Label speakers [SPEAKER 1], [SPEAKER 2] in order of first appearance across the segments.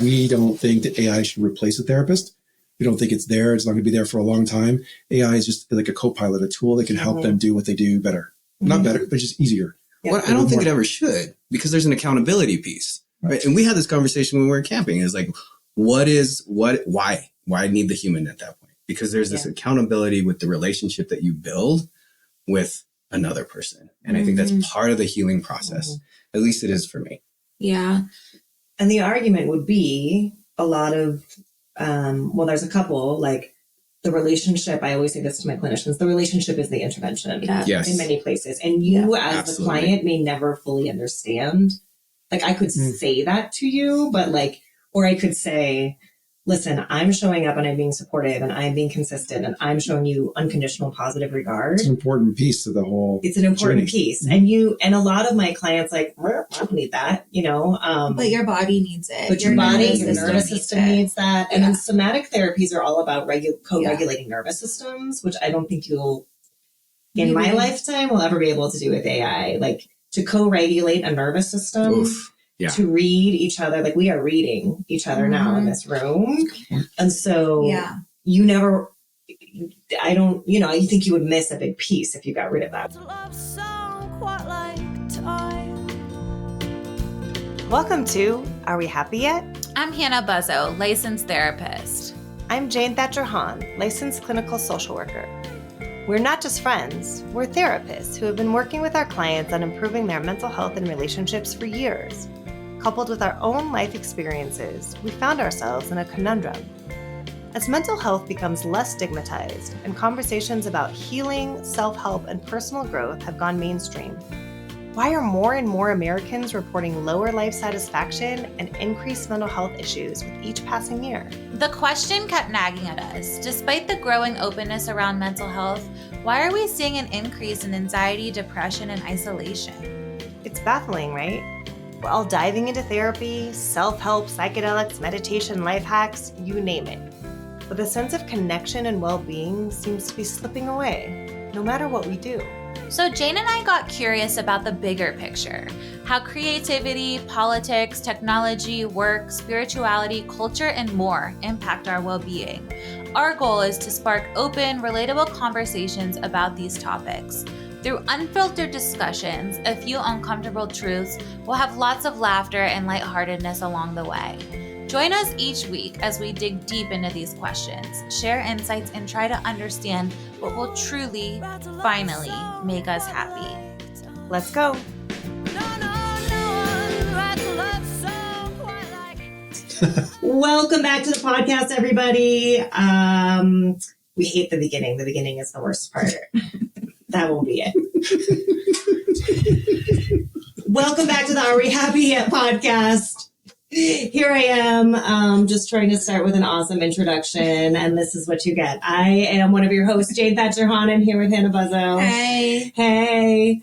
[SPEAKER 1] We don't think that AI should replace a therapist. We don't think it's there. It's not going to be there for a long time. AI is just like a co-pilot, a tool that can help them do what they do better. Not better, but just easier.
[SPEAKER 2] Yeah. Well, I don't think it ever should, because there's an accountability piece. Right? And we had this conversation when we were camping. Is like, why need the human at that point? Because there's this accountability with the relationship that you build with another person. And I think that's part of the healing process. At least it is for me.
[SPEAKER 3] Yeah.
[SPEAKER 4] And the argument would be a lot of, there's a couple, like the relationship. I always say this to my clinicians, the relationship is the intervention in many places. And you as the client may never fully understand. Like I could say that to you, but or I could say, listen, I'm showing up and I'm being supportive and I'm being consistent and I'm showing you unconditional positive regard.
[SPEAKER 1] It's an important piece to the whole
[SPEAKER 4] It's an important
[SPEAKER 1] journey.
[SPEAKER 4] piece. And a lot of my clients I don't need that,
[SPEAKER 3] but your body needs it.
[SPEAKER 4] But your nervous system needs that. And then somatic therapies are all about co-regulating nervous systems, which I don't think you'll, in my lifetime, will ever be able to do with AI. Like to co-regulate a nervous system. To read each other, like we are reading each other now in this room. And so you never, I think you would miss a big piece if you got rid of that. Welcome to Are We Happy Yet?
[SPEAKER 5] I'm Hannah Buzzo, licensed therapist.
[SPEAKER 4] I'm Jane Thatcher-Hahn, licensed clinical social worker. We're not just friends, we're therapists who have been working with our clients on improving their mental health and relationships for years. Coupled with our own life experiences, we found ourselves in a conundrum. As mental health becomes less stigmatized and conversations about healing, self-help, and personal growth have gone mainstream, why are more and more Americans reporting lower life satisfaction and increased mental health issues with each passing year?
[SPEAKER 5] The question kept nagging at us. Despite the growing openness around mental health, why are we seeing an increase in anxiety, depression, and isolation?
[SPEAKER 4] It's baffling, right? We're all diving into therapy, self-help, psychedelics, meditation, life hacks, you name it. But the sense of connection and well-being seems to be slipping away, no matter what we do.
[SPEAKER 5] So Jane and I got curious about the bigger picture, how creativity, politics, technology, work, spirituality, culture, and more impact our well-being. Our goal is to spark open, relatable conversations about these topics. Through unfiltered discussions, a few uncomfortable truths, we'll have lots of laughter and lightheartedness along the way. Join us each week as we dig deep into these questions, share insights, and try to understand what will truly, finally, make us happy.
[SPEAKER 4] Let's go. Welcome back to the podcast, everybody. We hate the beginning. The beginning is the worst part. That won't be it. Welcome back to the Are We Happy Yet podcast. Here I am, just trying to start with an awesome introduction, and this is what you get. I am one of your hosts, Jane Thatcher-Hahn. I'm here with Hannah Buzzo.
[SPEAKER 3] Hey.
[SPEAKER 4] Hey.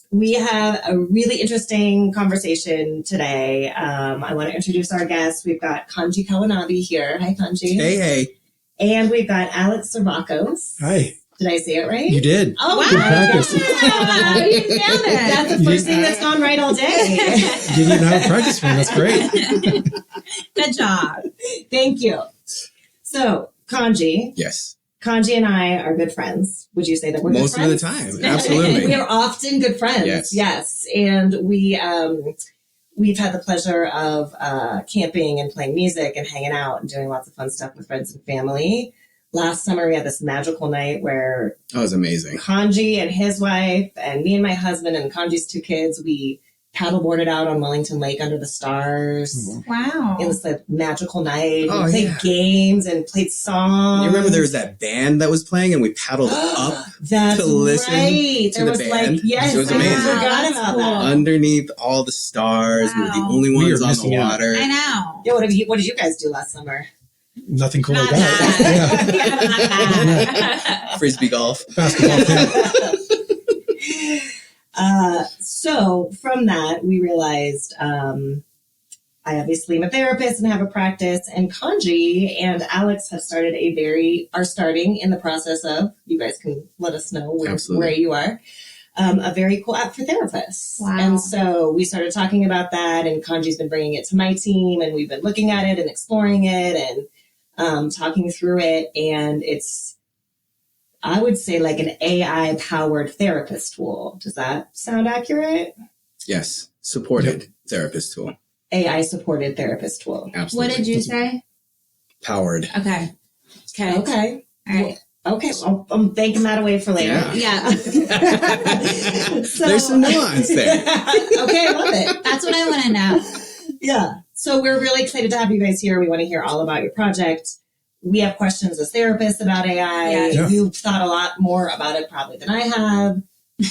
[SPEAKER 4] We have a really interesting conversation today. I want to introduce our guests. We've got Kanji Kawanabe here. Hi, Kanji.
[SPEAKER 2] Hey.
[SPEAKER 4] And we've got Alex Zervakos.
[SPEAKER 1] Hi.
[SPEAKER 4] Did I say it right?
[SPEAKER 1] You did.
[SPEAKER 4] Oh, wow.
[SPEAKER 1] Good practice.
[SPEAKER 3] You nailed it.
[SPEAKER 4] That's the first thing that's gone right all day.
[SPEAKER 1] You didn't even have to practice for me. That's great.
[SPEAKER 3] Good job.
[SPEAKER 4] Thank you. So, Kanji.
[SPEAKER 2] Yes.
[SPEAKER 4] Kanji and I are good friends. Would you say that we're
[SPEAKER 2] Most
[SPEAKER 4] good friends?
[SPEAKER 2] of the time. Absolutely.
[SPEAKER 4] We are often good friends. Yes. And we've had the pleasure of camping and playing music and hanging out and doing lots of fun stuff with friends and family. Last summer, we had this magical night where
[SPEAKER 2] that was amazing.
[SPEAKER 4] Kanji and his wife and me and my husband and Kanji's two kids, we paddleboarded out on Wellington Lake under the stars.
[SPEAKER 3] Wow.
[SPEAKER 4] It was a magical night. We played games and played songs.
[SPEAKER 2] You remember there was that band that was playing and we paddled up to listen to the band?
[SPEAKER 4] Yes,
[SPEAKER 2] it was amazing.
[SPEAKER 4] I forgot about that.
[SPEAKER 2] Underneath all the stars, we were the only ones on the water.
[SPEAKER 3] I know.
[SPEAKER 4] Yeah, what did you guys do last summer?
[SPEAKER 1] Nothing cool
[SPEAKER 3] Not
[SPEAKER 1] like that.
[SPEAKER 4] Yeah.
[SPEAKER 2] Frisbee golf.
[SPEAKER 1] Basketball camp.
[SPEAKER 4] So from that, we realized I obviously am a therapist and have a practice, and Kanji and Alex have are starting in the process of, you guys can let us know where you are,
[SPEAKER 6] a very cool app for therapists.
[SPEAKER 3] Wow.
[SPEAKER 6] And so we started talking about that, and Kanji's been bringing it to my team, and we've been looking at it and exploring it and talking through it. And it's, I would say, like an AI powered therapist tool. Does that sound accurate?
[SPEAKER 2] Yes. Supported therapist tool.
[SPEAKER 6] AI supported therapist tool.
[SPEAKER 2] Absolutely.
[SPEAKER 3] What did you say?
[SPEAKER 2] Powered.
[SPEAKER 3] Okay. Okay.
[SPEAKER 6] Okay.
[SPEAKER 3] All right.
[SPEAKER 6] Okay. Well, I'm banking that away for later.
[SPEAKER 2] Yeah.
[SPEAKER 3] Yeah.
[SPEAKER 6] So-
[SPEAKER 2] There's some nuance there.
[SPEAKER 6] Okay, I love it.
[SPEAKER 3] That's what I want to know.
[SPEAKER 6] Yeah. So we're really excited to have you guys here. We want to hear all about your project. We have questions as therapists about AI.
[SPEAKER 3] Yeah.
[SPEAKER 6] You've thought a lot more about it probably than I have.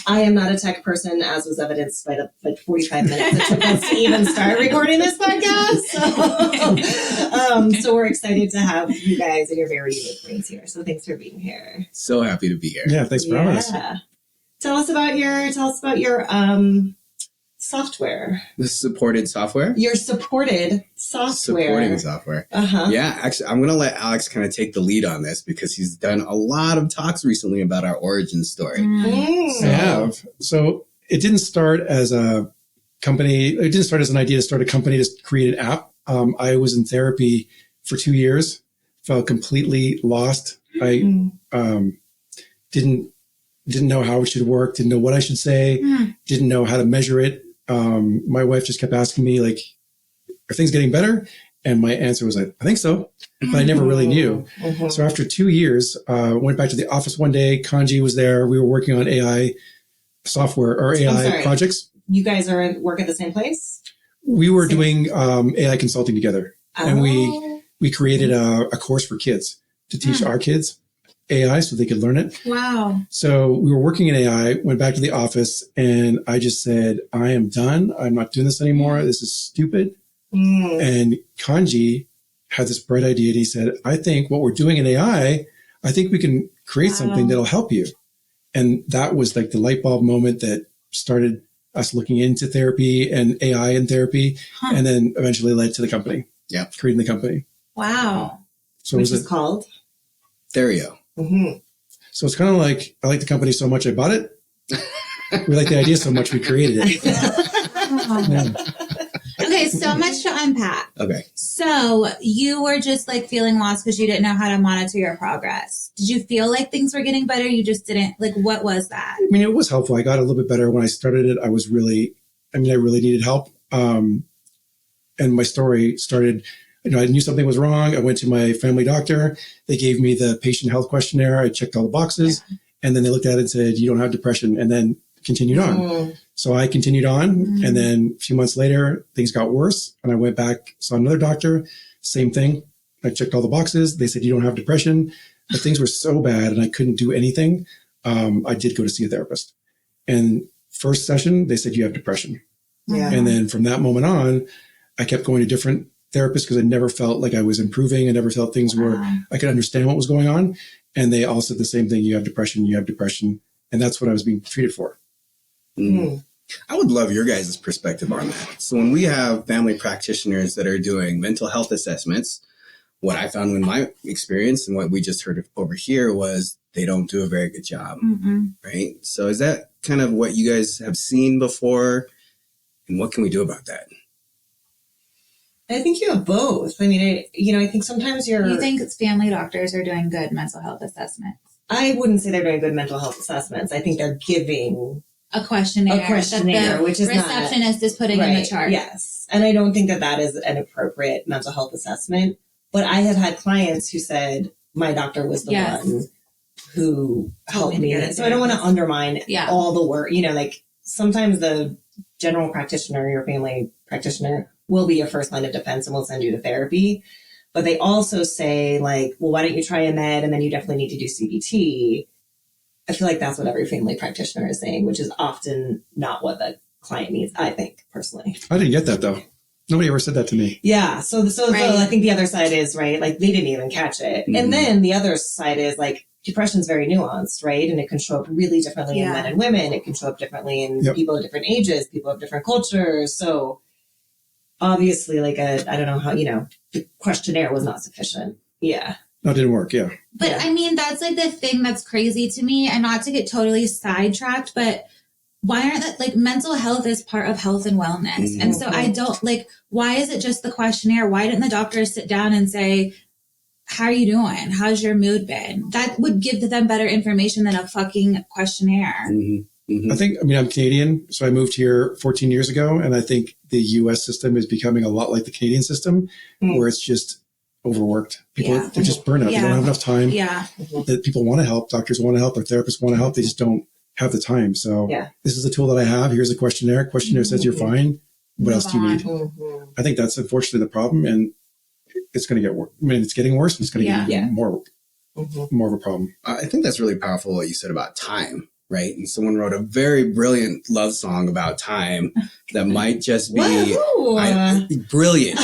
[SPEAKER 6] I am not a tech person, as was evidenced by the 45 minutes it took us to even start recording this podcast. So we're excited to have you guys and your very unique brains here. So thanks for being here.
[SPEAKER 2] So happy to be here.
[SPEAKER 1] Yeah, thanks for having us.
[SPEAKER 6] Tell us about your software.
[SPEAKER 2] The supported software?
[SPEAKER 6] Your supported software.
[SPEAKER 2] Supporting software.
[SPEAKER 6] Uh-huh.
[SPEAKER 2] Yeah, actually, I'm going to let Alex kind of take the lead on this because he's done a lot of talks recently about our origin story.
[SPEAKER 6] Mm.
[SPEAKER 1] I have. So it didn't start as a company. It didn't start as an idea to start a company to create an app. I was in therapy for 2 years, felt completely lost. I didn't know how it should work, didn't know what I should say, didn't know how to measure it. My wife just kept asking me, like, are things getting better? And my answer was like, I think so. But I never really knew.
[SPEAKER 6] Mhm.
[SPEAKER 1] So after 2 years, went back to the office one day. Kanji was there. We were working on AI software or AI
[SPEAKER 6] sorry.
[SPEAKER 1] projects.
[SPEAKER 6] You guys are work at the same place?
[SPEAKER 1] We were doing AI consulting together. And we created a course for kids to teach our kids AI so they could learn it.
[SPEAKER 3] Wow.
[SPEAKER 1] So we were working in AI, went back to the office, and I just said, I am done. I'm not doing this anymore. This is stupid. And Kanji had this bright idea. And he said, I think what we're doing in AI, I think we can create something that'll help you. And that was like the light bulb moment that started us looking into therapy and AI in therapy, and then eventually led to the company.
[SPEAKER 2] Yeah.
[SPEAKER 1] Creating the company.
[SPEAKER 3] Wow.
[SPEAKER 1] So
[SPEAKER 6] Which
[SPEAKER 1] it was
[SPEAKER 6] is called?
[SPEAKER 2] Theryo.
[SPEAKER 6] Mm-hmm.
[SPEAKER 1] So it's kind of like, I like the company so much I bought it. We like the idea so much we created it. Yeah.
[SPEAKER 3] Okay, so much to unpack.
[SPEAKER 2] Okay.
[SPEAKER 3] So you were just like feeling lost because you didn't know how to monitor your progress. Did you feel like things were getting better? You just didn't, like, what was that?
[SPEAKER 1] I mean, it was helpful. I got a little bit better when I started it. I really needed help. And my story started, I knew something was wrong. I went to my family doctor. They gave me the patient health questionnaire. I checked all the boxes, and then they looked at it and said, you don't have depression, and then continued on. So I continued on. And then a few months later, things got worse. And I went back, saw another doctor, same thing. I checked all the boxes. They said, you don't have depression, but things were so bad and I couldn't do anything. I did go to see a therapist, and first session, they said, you have depression.
[SPEAKER 6] Yeah.
[SPEAKER 1] And then from that moment on, I kept going to different therapists because I never felt like I was improving. I never felt things were, I could understand what was going on. And they all said the same thing. You have depression. And that's what I was being treated for.
[SPEAKER 2] I would love your guys' perspective on that. So when we have family practitioners that are doing mental health assessments, what I found in my experience and what we just heard over here was they don't do a very good job, right? So is that kind of what you guys have seen before? And what can we do about that?
[SPEAKER 6] I think you have both. I mean, I think sometimes
[SPEAKER 3] You think family doctors are doing good mental health assessments?
[SPEAKER 6] I wouldn't say they're doing good mental health assessments. I think they're giving
[SPEAKER 3] A questionnaire
[SPEAKER 6] that the
[SPEAKER 3] which is receptionist is putting in the chart.
[SPEAKER 6] Yes. And I don't think that is an appropriate mental health assessment. But I have had clients who said, my doctor was the one who helped me. So I don't want to undermine all the work. Like sometimes the general practitioner, your family practitioner, will be your first line of defense and will send you to therapy. But they also say, like, well, why don't you try a med, and then you definitely need to do CBT. I feel like that's what every family practitioner is saying, which is often not what the client needs, I think, personally.
[SPEAKER 1] I didn't get that, though. Nobody ever said that to me.
[SPEAKER 6] Yeah. So I think the other side is, right, like they didn't even catch it. And then the other side is, like, depression is very nuanced, right? And it can show up really differently in men and women. It can show up differently in people of different ages, people of different cultures. So obviously, like, I don't know how, the questionnaire was not sufficient. Yeah.
[SPEAKER 1] No, it didn't work. Yeah.
[SPEAKER 3] But I mean, that's like the thing that's crazy to me, and not to get totally sidetracked, but why aren't that like mental health is part of health and wellness? And so I don't like, why is it just the questionnaire? Why didn't the doctor sit down and say, how are you doing? How's your mood been? That would give them better information than a fucking questionnaire.
[SPEAKER 1] I think, I mean, I'm Canadian, so I moved here 14 years ago, and I think the US system is becoming a lot like the Canadian system, where it's just overworked. People, they're just burnt out. They don't have enough time. That people want to help, doctors want to help, their therapists want to help, they just don't have the time. So this is a tool that I have. Here's a questionnaire. Questionnaire says you're fine. What else do you need? I think that's unfortunately the problem, and it's going to get worse. I mean, it's getting worse, and it's going to get more of a problem.
[SPEAKER 2] I think that's really powerful what you said about time, right? And someone wrote a very brilliant love song about time that might just be brilliant,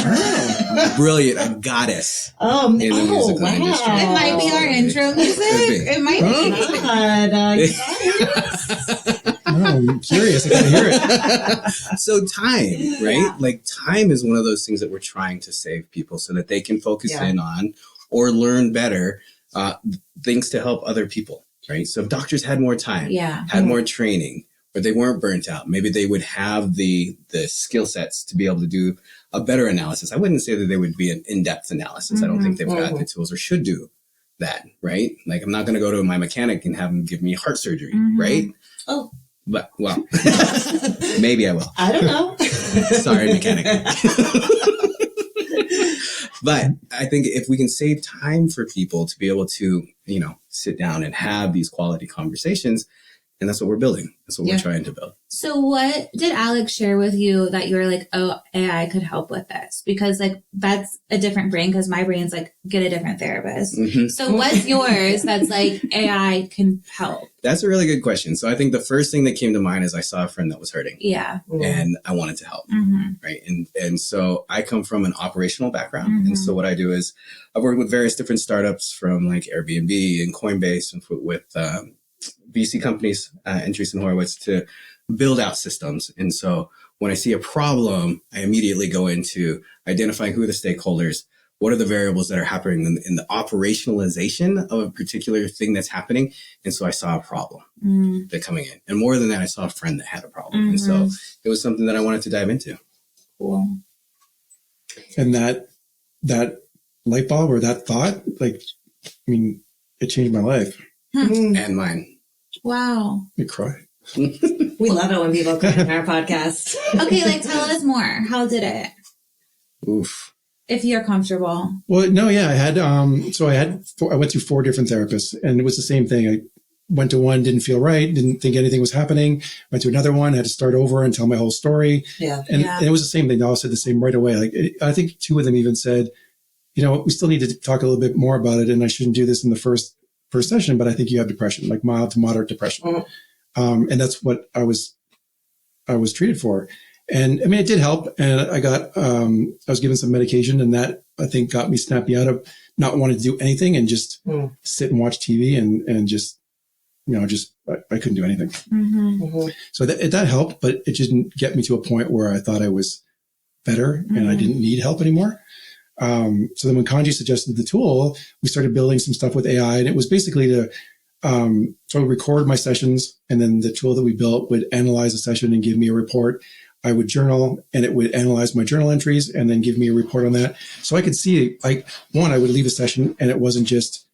[SPEAKER 2] brilliant, a goddess in the musical industry.
[SPEAKER 3] It might be our intro music. It might be.
[SPEAKER 1] I'm curious. I gotta hear it.
[SPEAKER 2] So time, right? Like time is one of those things that we're trying to save people so that they can focus in on or learn better things to help other people. Right. So if doctors had more time, had more training, or they weren't burnt out, maybe they would have the skill sets to be able to do a better analysis. I wouldn't say that they would be an in-depth analysis. I don't think they've got the tools or should do that. Right. Like I'm not going to go to my mechanic and have him give me heart surgery. Right.
[SPEAKER 6] Oh,
[SPEAKER 2] but well, maybe I will.
[SPEAKER 6] I don't know.
[SPEAKER 2] Sorry, mechanic. But I think if we can save time for people to be able to, you know, sit down and have these quality conversations, and that's what we're building. That's what we're trying to build. So
[SPEAKER 3] what did Alex share with you that you were like, oh, AI could help with this? Because like, that's a different brain, because my brain's like, get a different therapist. So what's yours that's like AI can help?
[SPEAKER 2] That's a really good question. So I think the first thing that came to mind is I saw a friend that was hurting. And I wanted to help. Right. And so I come from an operational background. And so what I do is I've worked with various different startups from like Airbnb and Coinbase and with VC companies, Andreessen Horowitz, to build out systems. And so when I see a problem, I immediately go into identifying who are the stakeholders, what are the variables that are happening in the operationalization of a particular thing that's happening. And so I saw a problem that coming in. And more than that, I saw a friend that had a problem. And so it was something that I wanted to dive into.
[SPEAKER 3] Cool.
[SPEAKER 1] And that light bulb or that thought, like, I mean, it changed my life.
[SPEAKER 2] And mine.
[SPEAKER 3] Wow.
[SPEAKER 1] You cry.
[SPEAKER 6] We love it when people cry on our podcast.
[SPEAKER 3] Okay, like tell us more. How did it?
[SPEAKER 2] Oof.
[SPEAKER 3] If you're comfortable.
[SPEAKER 1] Well, no, yeah, I had, I went through 4 different therapists, and it was the same thing. I went to one, didn't feel right, didn't think anything was happening. Went to another one, had to start over and tell my whole story. And it was the same thing. They all said the same right away. Like, I think 2 of them even said, you know, we still need to talk a little bit more about it, and I shouldn't do this in the first session, but I think you have depression, like mild to moderate depression. And that's what I was treated for. And I mean, it did help. And I was given some medication, and that I think got me snappy out of not wanting to do anything and just sit and watch TV and just, you know, I couldn't do anything. So that helped, but it didn't get me to a point where I thought I was better and I didn't need help anymore. So then when Kanji suggested the tool, we started building some stuff with AI, and it was basically to sort of record my sessions, and then the tool that we built would analyze a session and give me a report. I would journal, and it would analyze my journal entries and then give me a report on that. So I could see, like, one, I would leave a session and it wasn't just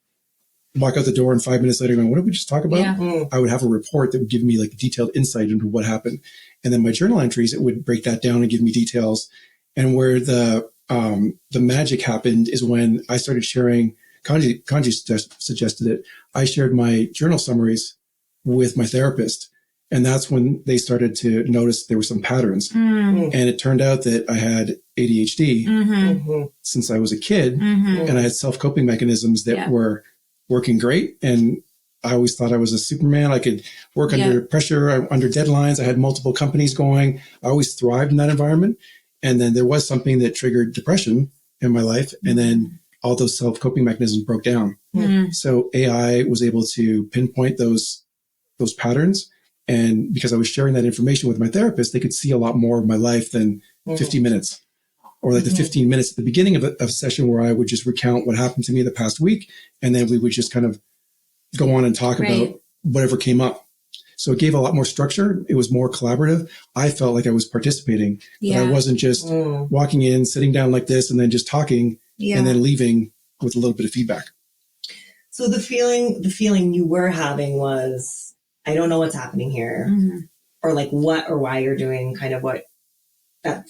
[SPEAKER 1] walk out the door and 5 minutes later going, what did we just talk about? I would have a report that would give me like detailed insight into what happened. And then my journal entries, it would break that down and give me details. And where the magic happened is when I started sharing, Kanji suggested it. I shared my journal summaries with my therapist. And that's when they started to notice there were some patterns. And it turned out that I had ADHD since I was a kid, and I had self-coping mechanisms that were working great. And I always thought I was a Superman. I could work under pressure, under deadlines. I had multiple companies going. I always thrived in that environment. And then there was something that triggered depression in my life. And then all those self-coping mechanisms broke down. So AI was able to pinpoint those patterns. And because I was sharing that information with my therapist, they could see a lot more of my life than 50 minutes, or like the 15 minutes at the beginning of a session where I would just recount what happened to me the past week. And then we would just kind of go on and talk about whatever came up. So it gave a lot more structure. It was more collaborative. I felt like I was participating. That I wasn't just walking in, sitting down like this, and then just talking and then leaving with a little bit of feedback.
[SPEAKER 6] So the feeling you were having was, I don't know what's happening here, or like what or why you're doing kind of what that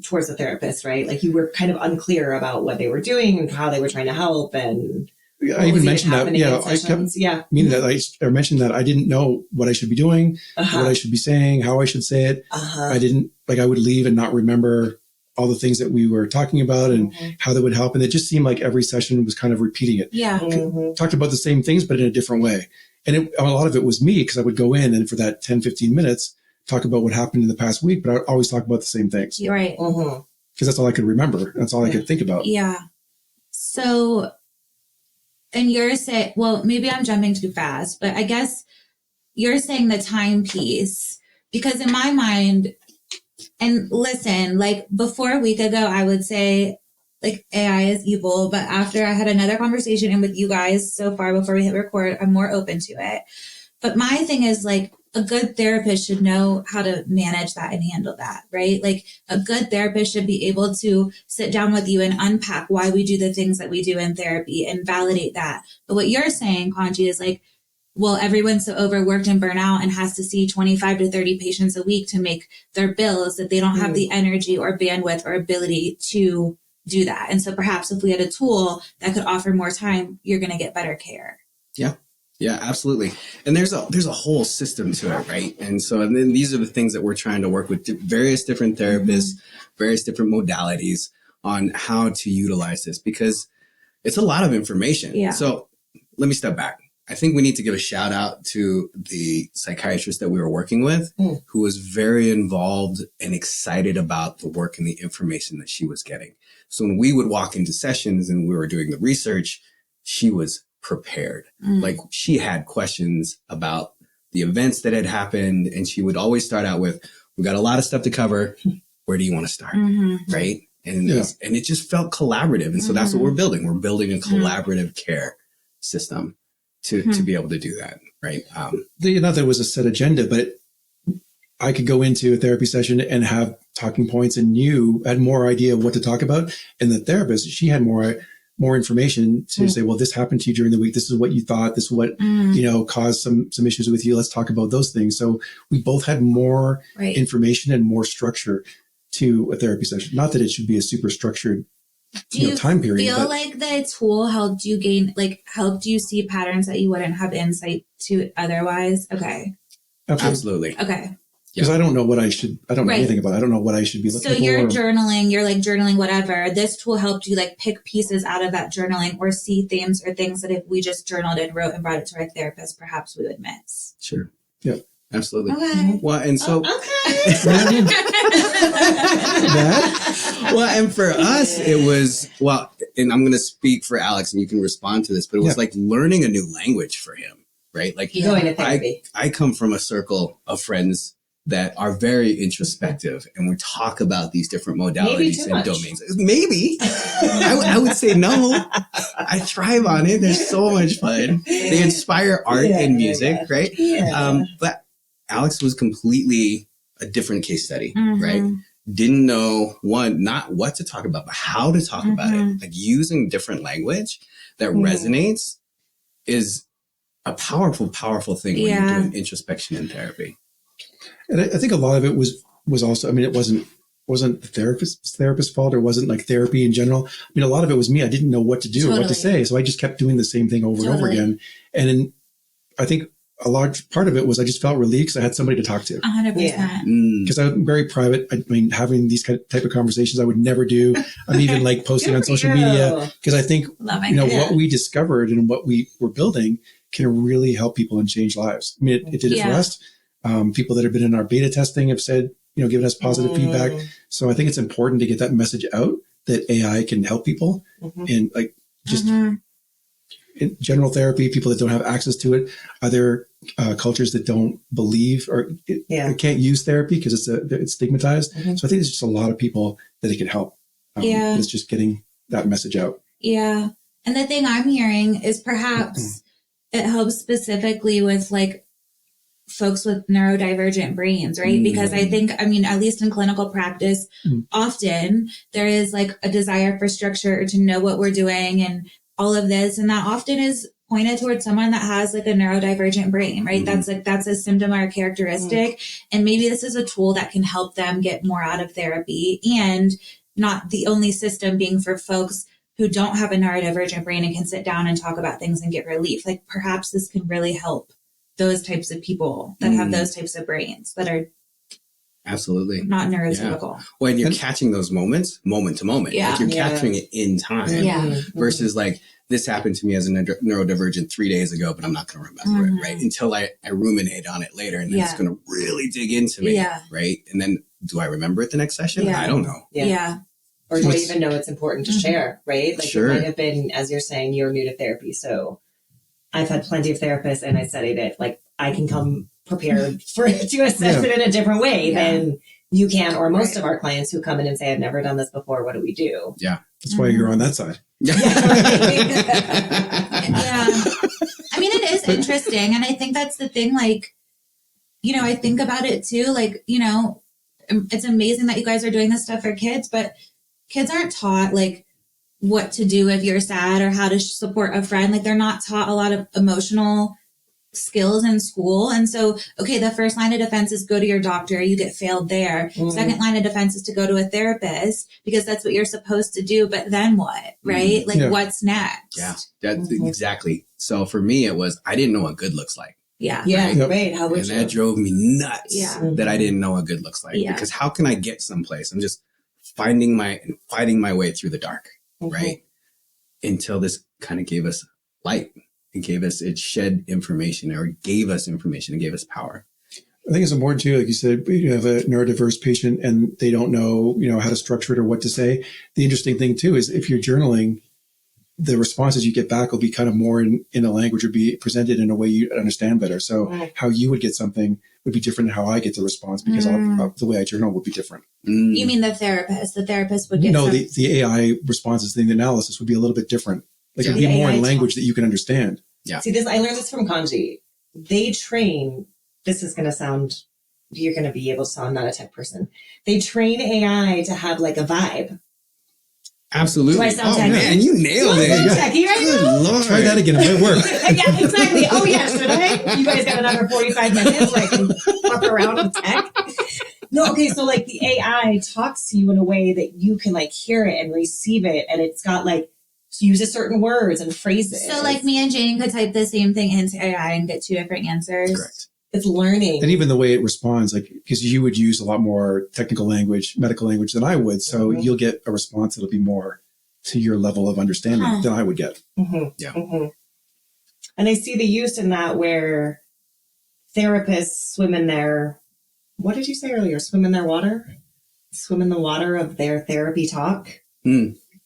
[SPEAKER 6] towards the therapist, right? Like you were kind of unclear about what they were doing and how they were trying to help. And
[SPEAKER 1] I even mentioned that. Yeah, I kept meaning that I mentioned that I didn't know what I should be doing, what I should be saying, how I should say it. I didn't, like, I would leave and not remember all the things that we were talking about and how that would help. And it just seemed like every session was kind of repeating it.
[SPEAKER 3] Yeah.
[SPEAKER 1] Talked about the same things, but in a different way. And a lot of it was me, because I would go in and for that 10, 15 minutes, talk about what happened in the past week, but I always talk about the same things.
[SPEAKER 3] You're right.
[SPEAKER 1] Because that's all I could remember. That's all I could think about.
[SPEAKER 3] Yeah. So, and you're saying, well, maybe I'm jumping too fast, but I guess you're saying the time piece, because in my mind, and listen, like before a week ago, I would say like AI is evil, but after I had another conversation and with you guys so far before we hit record, I'm more open to it. But my thing is like a good therapist should know how to manage that and handle that, right? Like a good therapist should be able to sit down with you and unpack why we do the things that we do in therapy and validate that. But what you're saying, Kanji, is like, well, everyone's so overworked and burnt out and has to see 25 to 30 patients a week to make their bills that they don't have the energy or bandwidth or ability to do that. And so perhaps if we had a tool that could offer more time, you're going to get better care.
[SPEAKER 2] Yeah. Yeah, absolutely. And there's a whole system to it, right? And then these are the things that we're trying to work with various different therapists, various different modalities on how to utilize this, because it's a lot of information.
[SPEAKER 3] Yeah.
[SPEAKER 2] So let me step back. I think we need to give a shout out to the psychiatrist that we were working with, who was very involved and excited about the work and the information that she was getting. So when we would walk into sessions and we were doing the research, she was prepared. Like she had questions about the events that had happened. And she would always start out with, we've got a lot of stuff to cover. Where do you want to start? Right. And it just felt collaborative. And so that's what we're building. We're building a collaborative care system to be able to do that. Right.
[SPEAKER 1] Not that there was a set agenda, but I could go into a therapy session and have talking points, and you had more idea of what to talk about. And the therapist, she had more information to say, well, this happened to you during the week. This is what you thought. This is what, caused some issues with you. Let's talk about those things. So we both had more information and more structure to a therapy session. Not that it should be a super structured time period.
[SPEAKER 3] Do you feel like the tool helped you see patterns that you wouldn't have insight to otherwise? Okay.
[SPEAKER 2] Absolutely.
[SPEAKER 3] Okay.
[SPEAKER 1] Because I don't know what I don't know anything about it. I don't know what I should be looking for.
[SPEAKER 3] So you're journaling whatever. This tool helped you like pick pieces out of that journaling or see themes or things that if we just journaled and wrote and brought it to our therapist, perhaps we would miss.
[SPEAKER 2] Sure.
[SPEAKER 1] Yeah.
[SPEAKER 2] Absolutely.
[SPEAKER 3] Okay.
[SPEAKER 2] Well, and so, and for us, it was, and I'm going to speak for Alex and you can respond to this, but it was like learning a new language for him, right? Like
[SPEAKER 6] going to therapy.
[SPEAKER 2] I come from a circle of friends that are very introspective, and we talk about these different modalities and domains. Maybe. I would say no. I thrive on it. They're so much fun. They inspire art and music, right? Yeah. But Alex was completely a different case study, right? Didn't know, not what to talk about, but how to talk about it. Like using different language that resonates is a powerful, powerful thing when you're doing introspection in therapy.
[SPEAKER 1] And I think a lot of it was also, I mean, it wasn't the therapist's fault, or wasn't like therapy in general. I mean, a lot of it was me. I didn't know what to do or what to say. So I just kept doing the same thing over and over again. And I think a large part of it was I just felt relieved because I had somebody to talk to.
[SPEAKER 3] 100%.
[SPEAKER 1] Because I'm very type of conversations I would never do. I'm even like posting on social media because I think, what we discovered and what we were building can really help people and change lives. I mean, it did it for us. People that have been in our beta testing have said, given us positive feedback. So I think it's important to get that message out that AI can help people and like just in general therapy, people that don't have access to it, other cultures that don't believe or can't use therapy because it's stigmatized. So I think there's just a lot of people that it can help. It's just getting that message out.
[SPEAKER 3] Yeah. And the thing I'm hearing is perhaps it helps specifically with like folks with neurodivergent brains, right? Because I think, I mean, at least in clinical practice, often there is like a desire for structure to know what we're doing and all of this. And that often is pointed towards someone that has like a neurodivergent brain, right? That's a symptom or a characteristic. And maybe this is a tool that can help them get more out of therapy, and not the only system being for folks who don't have a neurodivergent brain and can sit down and talk about things and get relief. Like perhaps this can really help those types of people that have those types of brains that are
[SPEAKER 2] absolutely
[SPEAKER 3] not neurotypical.
[SPEAKER 2] Yeah. Well, and you're catching those moments, moment to moment.
[SPEAKER 3] Yeah.
[SPEAKER 2] Like you're capturing it in time versus like, this happened to me as a neurodivergent 3 days ago, but I'm not going to remember it, right? Until I ruminate on it later, and then it's going to really dig into me, right? And then do I remember it the next session? I don't know.
[SPEAKER 6] Or do I even know it's important to share, right? Like it might have been, as you're saying, you're new to therapy. So I've had plenty of therapists and I studied it. Like I can come prepared to assess it in a different way than you can, or most of our clients who come in and say, I've never done this before. What do we do?
[SPEAKER 2] Yeah.
[SPEAKER 1] That's why you're on that side.
[SPEAKER 3] I mean, it is interesting. And I think that's the thing. Like, you know, I think about it too. Like, you know, it's amazing that you guys are doing this stuff for kids, but kids aren't taught like what to do if you're sad or how to support a friend. Like they're not taught a lot of emotional skills in school. And so, okay, the first line of defense is go to your doctor. You get failed there. Second line of defense is to go to a therapist because that's what you're supposed to do. But then what, right? Like what's next?
[SPEAKER 2] Yeah, that's exactly. So for me, it was, I didn't know what good looks like.
[SPEAKER 3] Yeah.
[SPEAKER 6] Right. How would
[SPEAKER 2] and that drove me nuts that I didn't know what good looks like.
[SPEAKER 3] Yeah.
[SPEAKER 2] Because how can I get someplace? I'm just fighting my way through the dark, right? Until this kind of gave us light. It shed information, or gave us information and gave us power.
[SPEAKER 1] I think it's important too, like you said, you have a neurodiverse patient and they don't know, you know, how to structure it or what to say. The interesting thing too is if you're journaling, the responses you get back will be kind of more in a language or be presented in a way you understand better. So how you would get something would be different than how I get the response because the way I journal would be different.
[SPEAKER 3] You mean the therapist? The therapist would get
[SPEAKER 1] the AI responses, the analysis would be a little bit different. Like it'd be more in language that you can understand.
[SPEAKER 2] Yeah.
[SPEAKER 6] See, I learned this from Kanji. They train, this is going to sound, you're going to be able to sound not a tech person. They train AI to have like a vibe.
[SPEAKER 2] Absolutely.
[SPEAKER 6] Do I sound techy?
[SPEAKER 2] Man, you nailed it.
[SPEAKER 6] Techy right
[SPEAKER 2] Good
[SPEAKER 6] now?
[SPEAKER 2] Lord.
[SPEAKER 1] Try that again. It might work.
[SPEAKER 6] Yeah, exactly. Oh yeah, should I? You guys got another 45 minutes where I can walk around with tech? No, okay, so like the AI talks to you in a way that you can like hear it and receive it, and it's got like uses certain words and phrases.
[SPEAKER 3] So like me and Jane could type the same thing into AI and get two different answers.
[SPEAKER 2] Correct.
[SPEAKER 6] It's learning.
[SPEAKER 1] And even the way it responds, like, because you would use a lot more technical language, medical language than I would. So you'll get a response that'll be more to your level of understanding than I would get.
[SPEAKER 2] Yeah.
[SPEAKER 6] And I see the use in that where therapists swim in their, what did you say earlier? Swim in their water? Swim in the water of their therapy talk.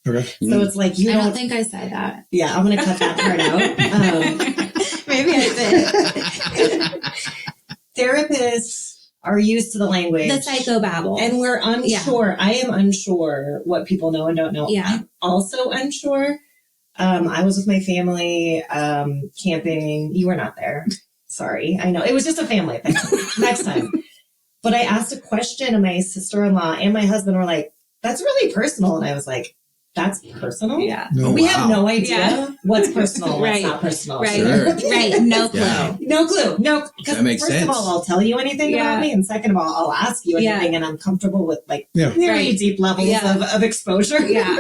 [SPEAKER 1] Okay.
[SPEAKER 6] So it's like
[SPEAKER 3] I don't think I said that.
[SPEAKER 6] Yeah, I'm going to cut that part out.
[SPEAKER 3] Maybe I did.
[SPEAKER 6] Therapists are used to the language.
[SPEAKER 3] The psychobabble.
[SPEAKER 6] And we're unsure. I am unsure what people know and don't know.
[SPEAKER 3] Yeah.
[SPEAKER 6] I'm also unsure. I was with my family camping. You were not there. Sorry. I know. It was just a family thing. Next time. But I asked a question and my sister-in-law and my husband were like, that's really personal. And I was like, that's personal?
[SPEAKER 3] Yeah.
[SPEAKER 1] No,
[SPEAKER 6] we have no idea what's personal, what's
[SPEAKER 3] Right.
[SPEAKER 6] not personal.
[SPEAKER 3] Right.
[SPEAKER 2] Sure.
[SPEAKER 3] Right. No clue.
[SPEAKER 2] Yeah.
[SPEAKER 6] No clue. No, because
[SPEAKER 2] That makes
[SPEAKER 6] first
[SPEAKER 2] sense.
[SPEAKER 6] of all, I'll tell you anything about me. And second of all, I'll ask you anything and I'm comfortable with like very deep levels of exposure.
[SPEAKER 3] Yeah.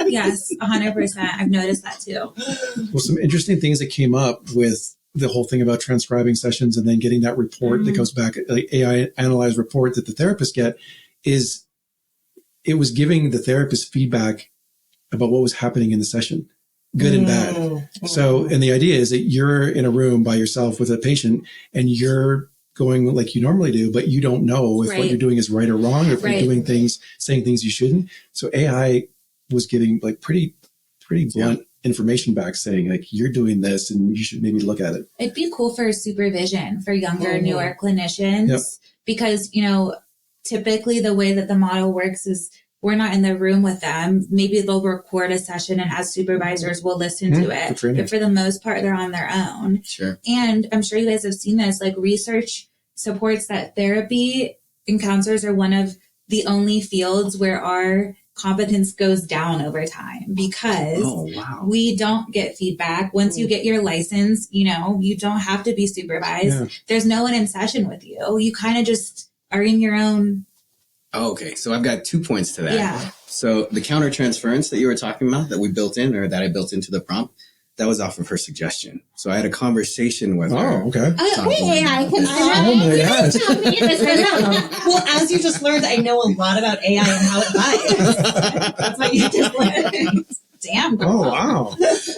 [SPEAKER 3] Yes. 100%. I've noticed that too.
[SPEAKER 1] Well, some interesting things that came up with the whole thing about transcribing sessions and then getting that report that goes back, like AI analyzed report that the therapists get, is it was giving the therapist feedback about what was happening in the session, good and bad. So, and the idea is that you're in a room by yourself with a patient and you're going like you normally do, but you don't know if what you're doing is right or wrong, or if you're doing things, saying things you shouldn't. So AI was giving like pretty blunt information back saying like, you're doing this and you should maybe look at it.
[SPEAKER 3] It'd be cool for supervision for younger, newer clinicians because, you know, typically the way that the model works is we're not in the room with them. Maybe they'll record a session and as supervisors we'll listen to it. But for the most part, they're on their own.
[SPEAKER 2] Sure.
[SPEAKER 3] And I'm sure you guys have seen this, like research supports that therapy and counselors are one of the only fields where our competence goes down over time because we don't get feedback. Once you get your license, you know, you don't have to be supervised. Yeah. There's no one in session with you. You kind of just are in your own.
[SPEAKER 2] Oh, okay. So I've got 2 points to that.
[SPEAKER 3] Yeah.
[SPEAKER 2] So the countertransference that you were talking about that we built in or that I built into the prompt, that was off of her suggestion. So I had a conversation with her.
[SPEAKER 1] Oh, okay.
[SPEAKER 6] AI can
[SPEAKER 1] oh my gosh.
[SPEAKER 6] Well, as you just learned, I know a lot about AI and how it vibes. That's what you just learned.
[SPEAKER 3] Damn. Girl.
[SPEAKER 1] Oh, wow.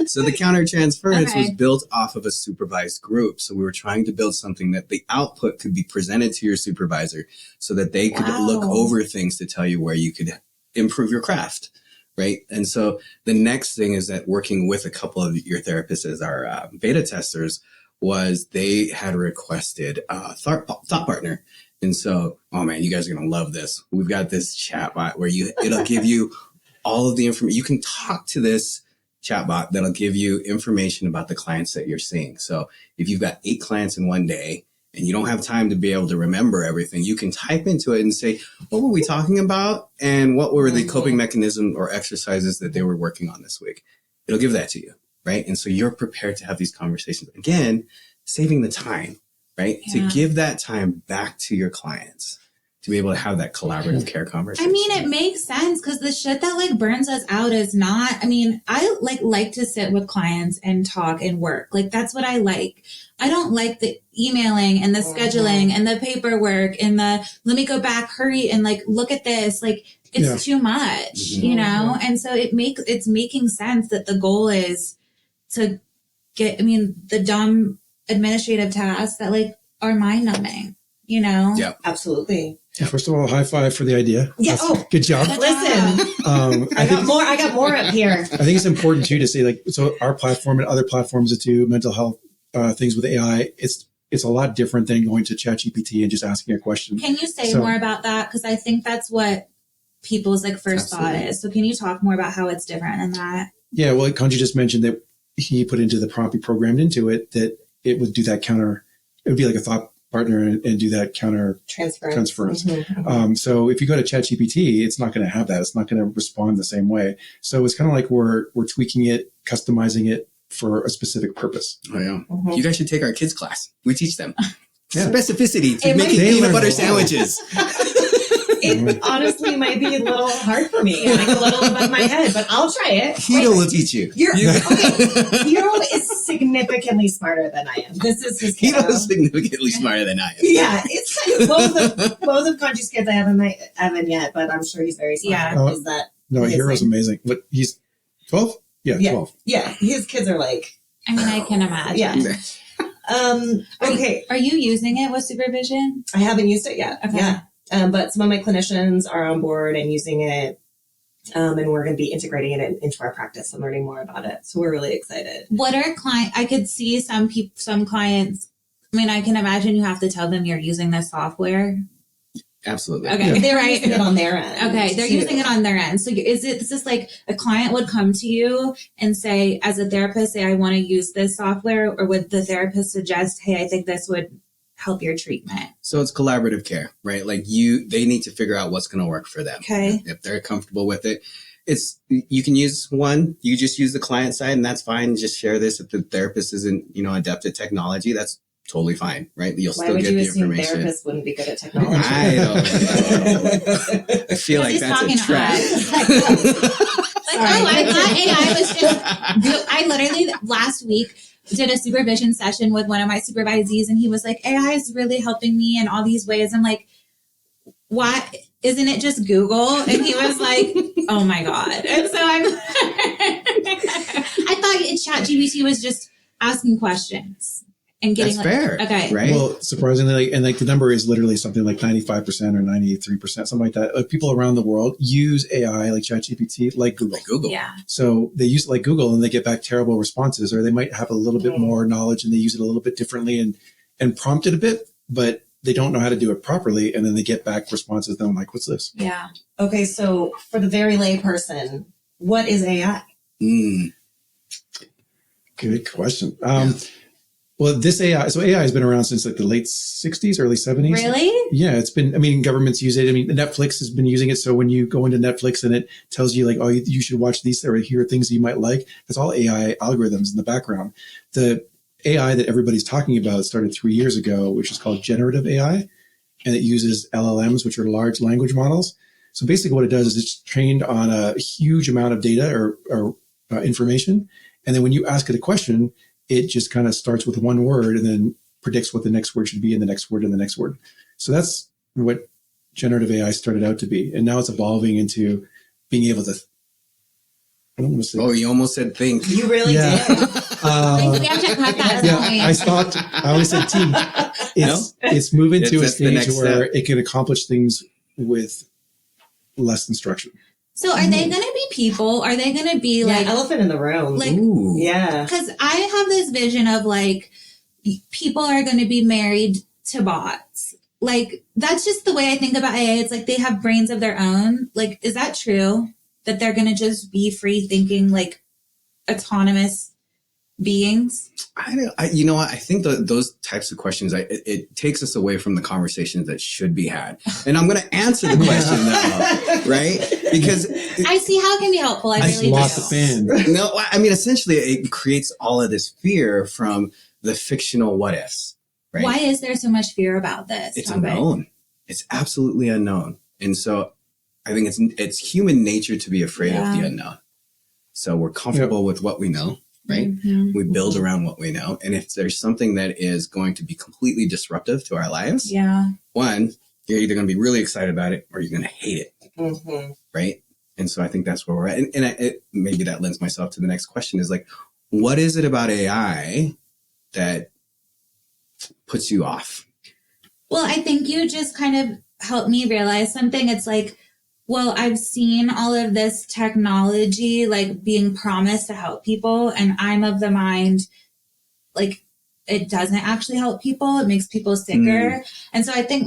[SPEAKER 2] So the countertransference was built off of a supervised group. So we were trying to build something that the output could be presented to your supervisor so that they could look over things to tell you where you could improve your craft. Right. And so the next thing is that working with a couple of your therapists as our beta testers was they had requested a thought partner. And so, oh man, you guys are going to love this. We've got this chatbot where it'll give you all of the information. You can talk to this chatbot that'll give you information about the clients that you're seeing. So if you've got 8 clients in one day, and you don't have time to be able to remember everything, you can type into it and say, what were we talking about? And what were the coping mechanisms or exercises that they were working on this week? It'll give that to you, right? And so you're prepared to have these conversations. Again, saving the time, right? To give that time back to your clients to be able to have that collaborative care conversation.
[SPEAKER 3] I mean, it makes sense because the shit that like burns us out is not, I mean, I like to sit with clients and talk and work. Like that's what I like. I don't like the emailing and the scheduling and the paperwork and the, let me go back, hurry and like, look at this. Like it's too much, you know? And so it's making sense that the goal is to get, I mean, the dumb administrative tasks that like are mind numbing, you know?
[SPEAKER 2] Yeah,
[SPEAKER 6] absolutely.
[SPEAKER 1] Yeah, first of all, high five for the idea.
[SPEAKER 6] Yeah.
[SPEAKER 1] Good job.
[SPEAKER 6] Listen, I got more up here.
[SPEAKER 1] I think it's important too to say like, so our platform and other platforms that do mental health things with AI, it's a lot different than going to ChatGPT and just asking a question.
[SPEAKER 3] Can you say more about that? Because I think that's what people's like first thought is. So can you talk more about how it's different than that? Yeah, well, Kanji just mentioned that he put into the prompt, he programmed into it that it would do that it would be like a thought partner and do that counter transference.
[SPEAKER 6] Mm-hmm.
[SPEAKER 1] So if you go to ChatGPT, it's not going to have that. It's not going to respond the same way. So it's kind of like we're tweaking it, customizing it for a specific purpose.
[SPEAKER 2] Oh yeah. Mm-hmm. You guys should take our kids class. We teach them specificity to making peanut butter sandwiches.
[SPEAKER 6] It honestly might be a little hard for me, like a little above my head, but I'll try it.
[SPEAKER 2] Hiro will teach you.
[SPEAKER 6] Hiro is significantly smarter than I am. This is his kid.
[SPEAKER 2] Hiro is significantly smarter than I am.
[SPEAKER 6] Yeah, it's kind of both of Kanji's kids I haven't yet, but I'm sure he's very smart.
[SPEAKER 3] Yeah.
[SPEAKER 6] Is that
[SPEAKER 1] Hiro's amazing. But he's 12? Yeah, 12.
[SPEAKER 6] Yeah, his kids are like...
[SPEAKER 3] I mean, I can imagine.
[SPEAKER 6] Yeah. Okay.
[SPEAKER 3] Are you using it with supervision?
[SPEAKER 6] I haven't used it yet.
[SPEAKER 3] Okay.
[SPEAKER 6] Yeah. But some of my clinicians are on board and using it, and we're going to be integrating it into our practice and learning more about it. So we're really excited.
[SPEAKER 3] What are I could see some clients. I mean, I can imagine you have to tell them you're using this software.
[SPEAKER 2] Absolutely.
[SPEAKER 3] Okay.
[SPEAKER 6] Yeah. They're using it on their end.
[SPEAKER 3] Okay. They're using it on their end. So is this like a client would come to you and say, as a therapist, say, I want to use this software, or would the therapist suggest, hey, I think this would help your treatment?
[SPEAKER 2] So it's collaborative care, right? Like they need to figure out what's going to work for them.
[SPEAKER 3] Okay.
[SPEAKER 2] If they're comfortable with it, you can use one, you just use the client side and that's fine. Just share this. If the therapist isn't, adept at technology, that's totally fine, right? You'll still get the information.
[SPEAKER 6] Therapists wouldn't be good at technology?
[SPEAKER 2] I don't know. I feel like that's a trap.
[SPEAKER 3] I thought AI was just, I literally last week did a supervision session with one of my supervisees and he was like, AI is really helping me in all these ways. I'm like, why isn't it just Google? And he was like, oh my God. And so I thought ChatGPT was just asking questions and getting
[SPEAKER 2] that's fair.
[SPEAKER 3] Okay.
[SPEAKER 2] Right.
[SPEAKER 1] Well, surprisingly, and the number is literally something like 95% or 93%, something like that. Like people around the world use AI like ChatGPT, like Google.
[SPEAKER 3] Yeah.
[SPEAKER 1] So they use it like Google and they get back terrible responses, or they might have a little bit more knowledge and they use it a little bit differently and prompt it a bit, but they don't know how to do it properly, and then they get back responses. Then I'm like, what's this?
[SPEAKER 3] Yeah.
[SPEAKER 6] Okay, so for the very lay person, what is AI?
[SPEAKER 1] Good question. Well, this AI, so AI has been around since like the late 60s, early 70s.
[SPEAKER 3] Really?
[SPEAKER 1] Yeah, it's been, I mean, governments use it. I mean, Netflix has been using it. So when you go into Netflix and it tells you like, oh, you should watch these or hear things you might like, that's all AI algorithms in the background. The AI that everybody's talking about started 3 years ago, which is called generative AI. And it uses LLMs, which are large language models. So basically what it does is it's trained on a huge amount of data or information. And then when you ask it a question, it just kind of starts with one word and then predicts what the next word should be and the next word and the next word. So that's what generative AI started out to be. And now it's evolving into being able to, I don't want to say.
[SPEAKER 2] Oh, you almost said think.
[SPEAKER 6] You really did.
[SPEAKER 3] We have to cut that.
[SPEAKER 1] I always said team. It's moving to a stage where it can accomplish things with less instruction.
[SPEAKER 3] So are they going to be people? Are they going to be like
[SPEAKER 6] elephant in the room?
[SPEAKER 3] Like,
[SPEAKER 2] ooh.
[SPEAKER 6] Yeah.
[SPEAKER 3] Because I have this vision of like people are going to be married to bots. Like that's just the way I think about AI. It's like they have brains of their own. Like, is that true? That they're going to just be free thinking, like autonomous beings?
[SPEAKER 2] You know what? I think those types of questions, it takes us away from the conversations that should be had. And I'm going to answer the question though, right? Because
[SPEAKER 3] I see how it can be helpful. I really
[SPEAKER 1] lost
[SPEAKER 3] do.
[SPEAKER 1] the fan.
[SPEAKER 2] No, I mean, essentially it creates all of this fear from the fictional what ifs, right?
[SPEAKER 3] Why is there so much fear about this?
[SPEAKER 2] It's unknown. It's absolutely unknown. And so I think it's human nature to be afraid of the unknown. So we're comfortable with what we know. Right?
[SPEAKER 3] Mm-hmm.
[SPEAKER 2] We build around what we know. And if there's something that is going to be completely disruptive to our lives, one, you're either going to be really excited about it or you're going to hate it.
[SPEAKER 6] Mm-hmm.
[SPEAKER 2] Right? And so I think that's where we're at. And maybe that lends myself to the next question is like, what is it about AI that puts you off?
[SPEAKER 3] Well, I think you just kind of helped me realize something. It's like, well, I've seen all of this technology like being promised to help people, and I'm of the mind like it doesn't actually help people. It makes people sicker. And so I think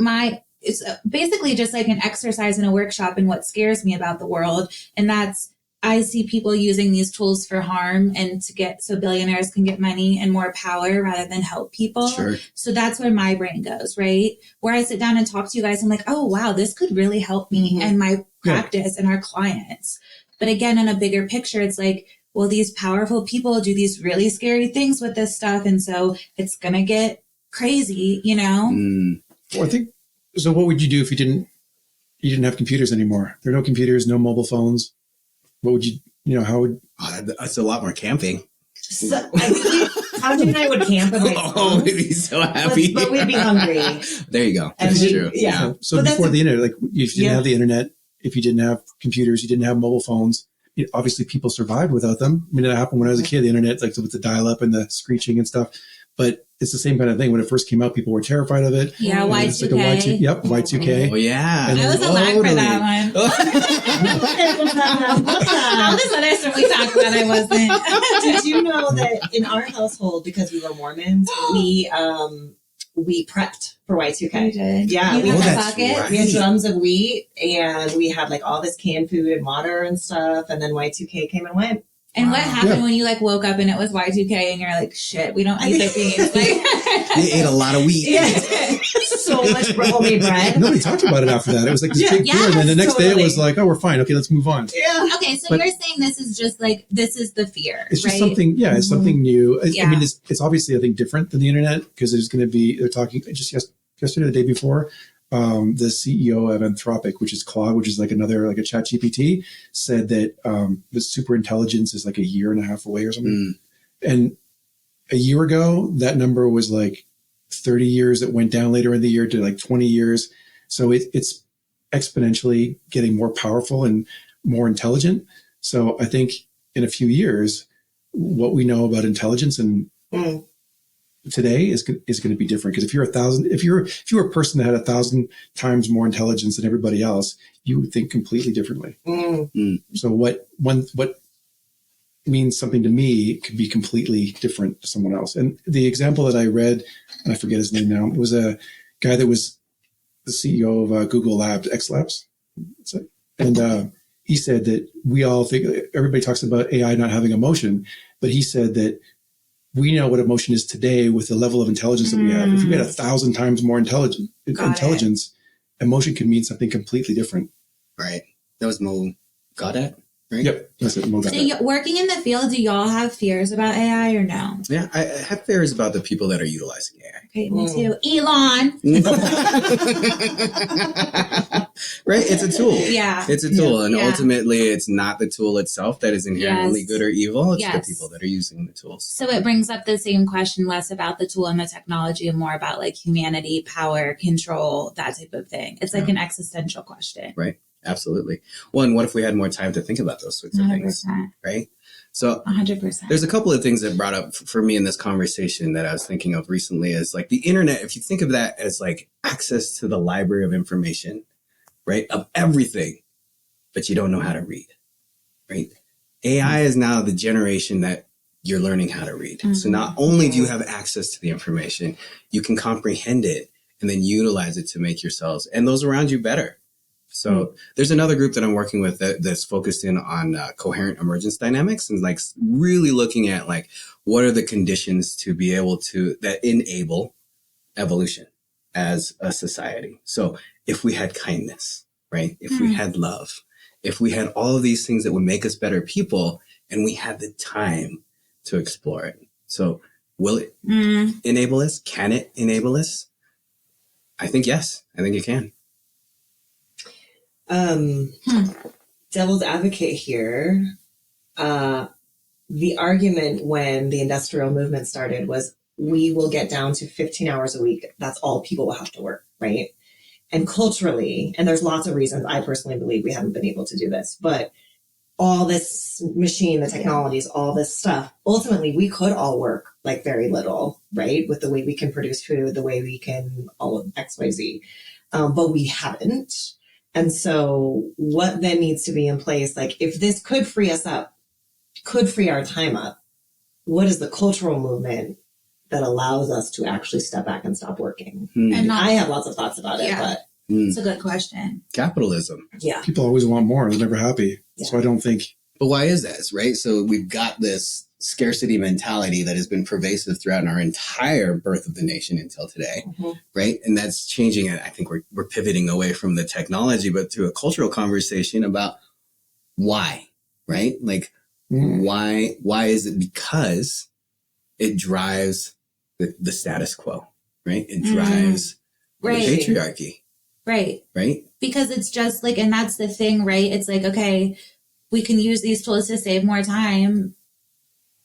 [SPEAKER 3] it's basically just like an exercise in a workshop in what scares me about the world. And that's, I see people using these tools for harm and so billionaires can get money and more power rather than help people.
[SPEAKER 2] Sure.
[SPEAKER 3] So that's where my brain goes, right? Where I sit down and talk to you guys, I'm like, oh, wow, this could really help me and my practice and our clients. But again, in a bigger picture, it's like, well, these powerful people do these really scary things with this stuff. And so it's going to get crazy, you know?
[SPEAKER 1] Well, I think, so what would you do if you didn't have computers anymore? There are no computers, no mobile phones. What would how would...
[SPEAKER 2] that's a lot more camping.
[SPEAKER 6] So, Kanji and I would camp in my
[SPEAKER 2] Oh, we'd be so happy.
[SPEAKER 6] But we'd be hungry.
[SPEAKER 2] There you go.
[SPEAKER 6] And
[SPEAKER 2] That's true.
[SPEAKER 6] Yeah.
[SPEAKER 1] So before the internet, like if you didn't have the internet, if you didn't have computers, you didn't have mobile phones, obviously people survived without them. I mean, it happened when I was a kid, the internet, like with the dial-up and the screeching and stuff. But it's the same kind of thing. When it first came out, people were terrified of it.
[SPEAKER 3] Yeah, Y2K.
[SPEAKER 1] Like Y2K.
[SPEAKER 2] Oh, yeah.
[SPEAKER 1] And
[SPEAKER 3] I was alive for that one. All this other stuff we talked about, I wasn't.
[SPEAKER 6] Did you know that in our household, because we were Mormons, we prepped for Y2K?
[SPEAKER 3] We did.
[SPEAKER 6] Yeah.
[SPEAKER 3] We
[SPEAKER 6] had
[SPEAKER 3] pockets.
[SPEAKER 2] Right.
[SPEAKER 6] We had drums of wheat and we had like all this canned food and water and stuff. And then Y2K came and went.
[SPEAKER 3] And what happened when you like woke up and it was Y2K and you're like, shit, we don't eat the beans. Like,
[SPEAKER 2] They ate a lot of wheat.
[SPEAKER 6] Yeah. So much homemade bread.
[SPEAKER 1] Nobody talked about it after that. It was like this big deal. And then the next day it was like, oh, we're fine. Okay, let's move on.
[SPEAKER 6] Yeah.
[SPEAKER 3] Okay, so you're saying this is just like, this is the fear,
[SPEAKER 1] It's just
[SPEAKER 3] right?
[SPEAKER 1] something, it's something new.
[SPEAKER 3] Yeah.
[SPEAKER 1] I mean, it's obviously, I think, different than the internet because there's going to be, they're talking just yesterday, the day before, the CEO of Anthropic, which is Claude, which is like another, like a chat GPT, said that the super intelligence is like a year and a half away or something. And a year ago, that number was like 30 years. It went down later in the year to like 20 years. So it's exponentially getting more powerful and more intelligent. So I think in a few years, what we know about intelligence and today is going to be different. Because if you're a person that had 1,000 times more intelligence than everybody else, you would think completely differently. So what means something to me could be completely different to someone else. And the example that I read, and I forget his name now, it was guy that was the CEO of Google Labs, X Labs. And he said that we all think, everybody talks about AI not having emotion, but he said that we know what emotion is today with the level of intelligence that we have. If we had 1,000 times more intelligence, emotion could mean something completely different.
[SPEAKER 2] Right. That was Mo Goddard, right?
[SPEAKER 1] Yep. That's it. Mo Goddard.
[SPEAKER 3] So working in the field, do y'all have fears about AI or no?
[SPEAKER 2] Yeah, I have fears about the people that are utilizing AI.
[SPEAKER 3] Okay, me too. Elon.
[SPEAKER 2] Right? It's a tool.
[SPEAKER 3] Yeah.
[SPEAKER 2] It's a tool. And
[SPEAKER 3] Yeah.
[SPEAKER 2] ultimately, it's not the tool itself that is inherently good or evil. It's the people that are using the tools.
[SPEAKER 3] So it brings up the same question, less about the tool and the technology and more about like humanity, power, control, that type of thing. It's like an existential question.
[SPEAKER 2] Right. Absolutely. Well, and what if we had more time to think about those sorts of
[SPEAKER 3] 100%.
[SPEAKER 2] things? Right. So
[SPEAKER 3] 100%.
[SPEAKER 2] there's a couple of things that brought up for me in this conversation that I was thinking of recently is like the internet. If you think of that as like access to the library of information, right, of everything, but you don't know how to read, right? AI is now the generation that you're learning how to read. Mm-hmm. So not only do you have access to the information, you can comprehend it and then utilize it to make yourselves and those around you better. So there's another group that I'm working with that's focused in on coherent emergence dynamics and like really looking at like what are the conditions to be able to that enable evolution as a society. So if we had kindness, right? If we had love, if we had all of these things that would make us better people and we had the time to explore it. So will it enable us? Can it enable us? I think yes. I think it can.
[SPEAKER 6] Devil's advocate here. The argument when the industrial movement started was we will get down to 15 hours a week. That's all people will have to work, right? And culturally, and there's lots of reasons I personally believe we haven't been able to do this, but all this machine, the technologies, all this stuff, ultimately we could all work like very little, right? With the way we can produce food, the way we can all of X, Y, Z. But we haven't. And so what then needs to be in place? Like if this could free us up, could free our time up, what is the cultural movement that allows us to actually step back and stop working? And I have lots of thoughts about it, but
[SPEAKER 3] it's a good question.
[SPEAKER 2] Capitalism.
[SPEAKER 6] Yeah.
[SPEAKER 1] People always want more. They're never happy. Yeah. So I don't think.
[SPEAKER 2] But why is that? Right? So we've got this scarcity mentality that has been pervasive throughout our entire birth of the nation until today, right? And that's changing. I think we're pivoting away from the technology, but to a cultural conversation about why, right? Like why is it? Because it drives the status quo, right? It drives the patriarchy.
[SPEAKER 3] Right.
[SPEAKER 2] Right.
[SPEAKER 3] Because it's just like, and that's the thing, right? It's like, okay, we can use these tools to save more time,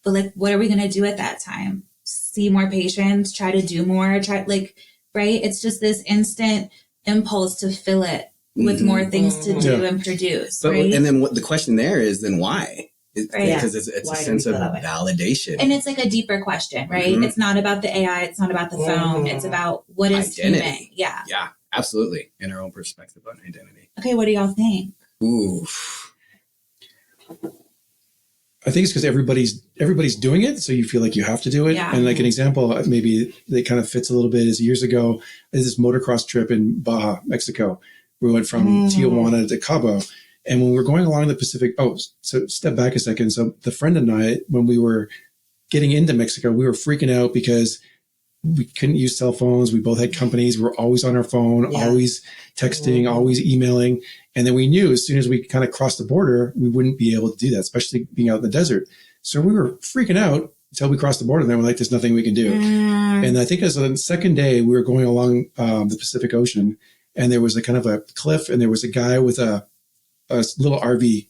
[SPEAKER 3] but like, what are we going to do at that time? See more patients, try to do more, right? It's just this instant impulse to fill it with more things to do and produce.
[SPEAKER 2] But,
[SPEAKER 3] right?
[SPEAKER 2] And then what the question there is, then why? Because it's a sense of validation.
[SPEAKER 3] And it's like a deeper question, right? It's not about the AI. It's not about the phone. It's about what is
[SPEAKER 2] identity.
[SPEAKER 3] human. Yeah.
[SPEAKER 2] Yeah, absolutely. And our own perspective on identity.
[SPEAKER 3] Okay. What do y'all think?
[SPEAKER 2] Ooh.
[SPEAKER 1] I think it's because everybody's doing it, so you feel like you have to do it. Yeah. And like an example, maybe that kind of fits a little bit is years ago, I did this motocross trip in Baja, Mexico. We went from Tijuana to Cabo. And when we were going along the Pacific, so step back a second. So the friend and I, when we were getting into Mexico, we were freaking out because we couldn't use cell phones. We both had companies. We were always on our phone, always texting, always emailing. And then we knew as soon as we kind of crossed the border, we wouldn't be able to do that, especially being out in the desert. So we were freaking out until we crossed the border. And then we're like, there's nothing we can do. And I think as on the second day, we were going along the Pacific Ocean, and there was a kind of a cliff, and there was a guy with a little RV.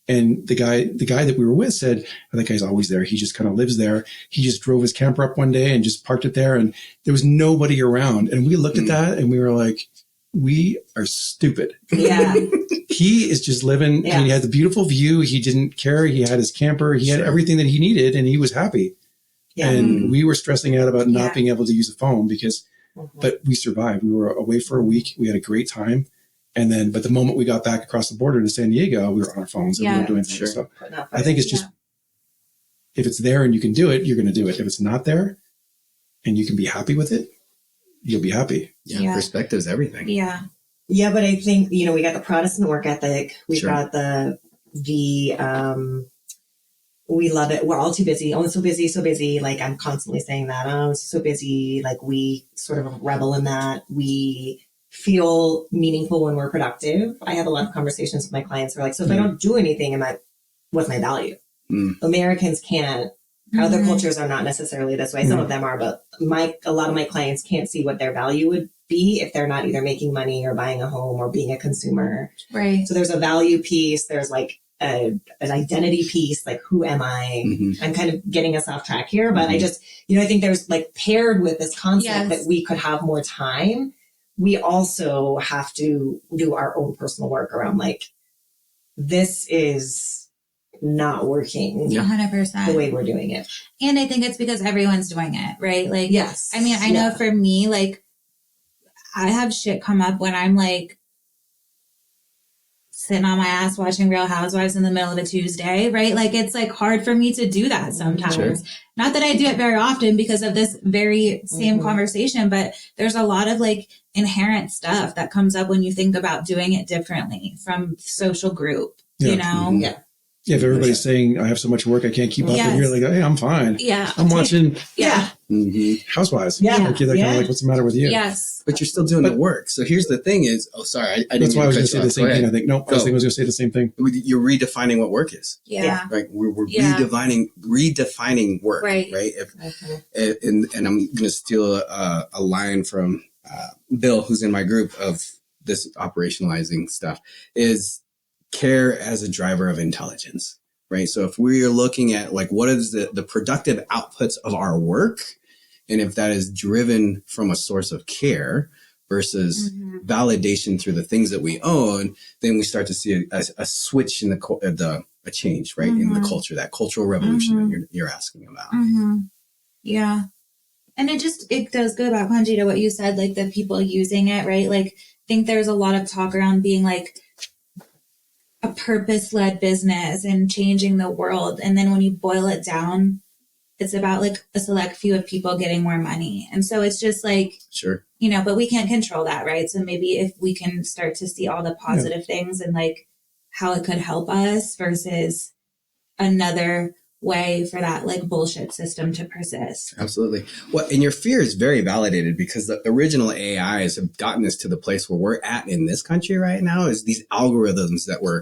[SPEAKER 1] And the guy that we were with said, oh, that guy's always there. He just kind of lives there. He just drove his camper up one day and just parked it there, and there was nobody around. And we looked at that and we were like, we are stupid.
[SPEAKER 6] Yeah.
[SPEAKER 1] He is just living. Yeah. And he had the beautiful view. He didn't care. He had his camper. He had everything that he needed, and he was happy. Yeah. And we were stressing out about not being able to use a phone because, but we survived. We were away for a week. We had a great time. And then, but the moment we got back across the border to San Diego, we were on our phones and we were doing things. So I think it's just, if it's there and you can do it, you're going to do it. If it's not there and you can be happy with it, you'll be happy.
[SPEAKER 2] Yeah. Perspective is everything.
[SPEAKER 3] Yeah.
[SPEAKER 6] Yeah. But I think, we got the Protestant work ethic. We've
[SPEAKER 2] Sure.
[SPEAKER 6] got we love it. We're all too busy. Oh, it's so busy, so busy. Like I'm constantly saying that. Oh, it's so busy. Like we sort of revel in that. We feel meaningful when we're productive. I have a lot of conversations with my clients who are like, so if I don't do anything, what's my value? Americans can't. Other cultures are not necessarily this way. Some of them are, but a lot of my clients can't see what their value would be if they're not either making money or buying a home or being a consumer.
[SPEAKER 3] Right.
[SPEAKER 6] So there's a value piece. There's like an identity piece. Like, who am I? I'm kind of getting us off track here, but I just, I think there's like paired with this concept that we could have more time. We also have to do our own personal work around like, this is not working
[SPEAKER 3] 100%
[SPEAKER 6] the way we're doing it.
[SPEAKER 3] And I think it's because everyone's doing it, right? Like,
[SPEAKER 6] yes.
[SPEAKER 3] I mean, I know for me, like, I have shit come up when I'm like sitting on my ass watching Real Housewives in the middle of a Tuesday, right? Like, it's like hard for me to do that sometimes.
[SPEAKER 2] Sure.
[SPEAKER 3] Not that I do it very often because of this very same conversation, but there's a lot of like inherent stuff that comes up when you think about doing it differently from social group, you know?
[SPEAKER 6] Yeah.
[SPEAKER 1] Yeah, if everybody's saying I have so much work I can't keep up, and you're like, hey, I'm fine.
[SPEAKER 3] Yeah.
[SPEAKER 1] I'm watching Housewives.
[SPEAKER 6] Yeah.
[SPEAKER 1] Like, you're kind of like, what's the matter with you?
[SPEAKER 3] Yes.
[SPEAKER 2] But you're still doing the work. So here's the thing is, I didn't
[SPEAKER 1] That's why I was going to say the same thing. I think,
[SPEAKER 2] Go.
[SPEAKER 1] I was going to say the same thing.
[SPEAKER 2] You're redefining what work is.
[SPEAKER 3] Yeah.
[SPEAKER 2] Right. We're redefining work.
[SPEAKER 3] Right.
[SPEAKER 2] And I'm going to steal a line from Bill, who's in my group of this operationalizing stuff, is care as a driver of intelligence. Right. So if we are looking at like, what is the productive outputs of our work? And if that is driven from a source of care versus validation through the things that we own, then we start to see a switch in a change, right? In the culture, that cultural revolution that you're asking about.
[SPEAKER 3] Yeah. And it does go back, Kanji, to what you said, like the people using it, right? Like, I think there's a lot of talk around being like a purpose-led business and changing the world. And then when you boil it down, it's about like a select few of people getting more money. And so it's just like,
[SPEAKER 2] sure,
[SPEAKER 3] but we can't control that, right? So maybe if we can start to see all the positive things and like how it could help us versus another way for that like bullshit system to persist.
[SPEAKER 2] Absolutely. Well, and your fear is very validated because the original AIs have gotten us to the place where we're at in this country right now is these algorithms that were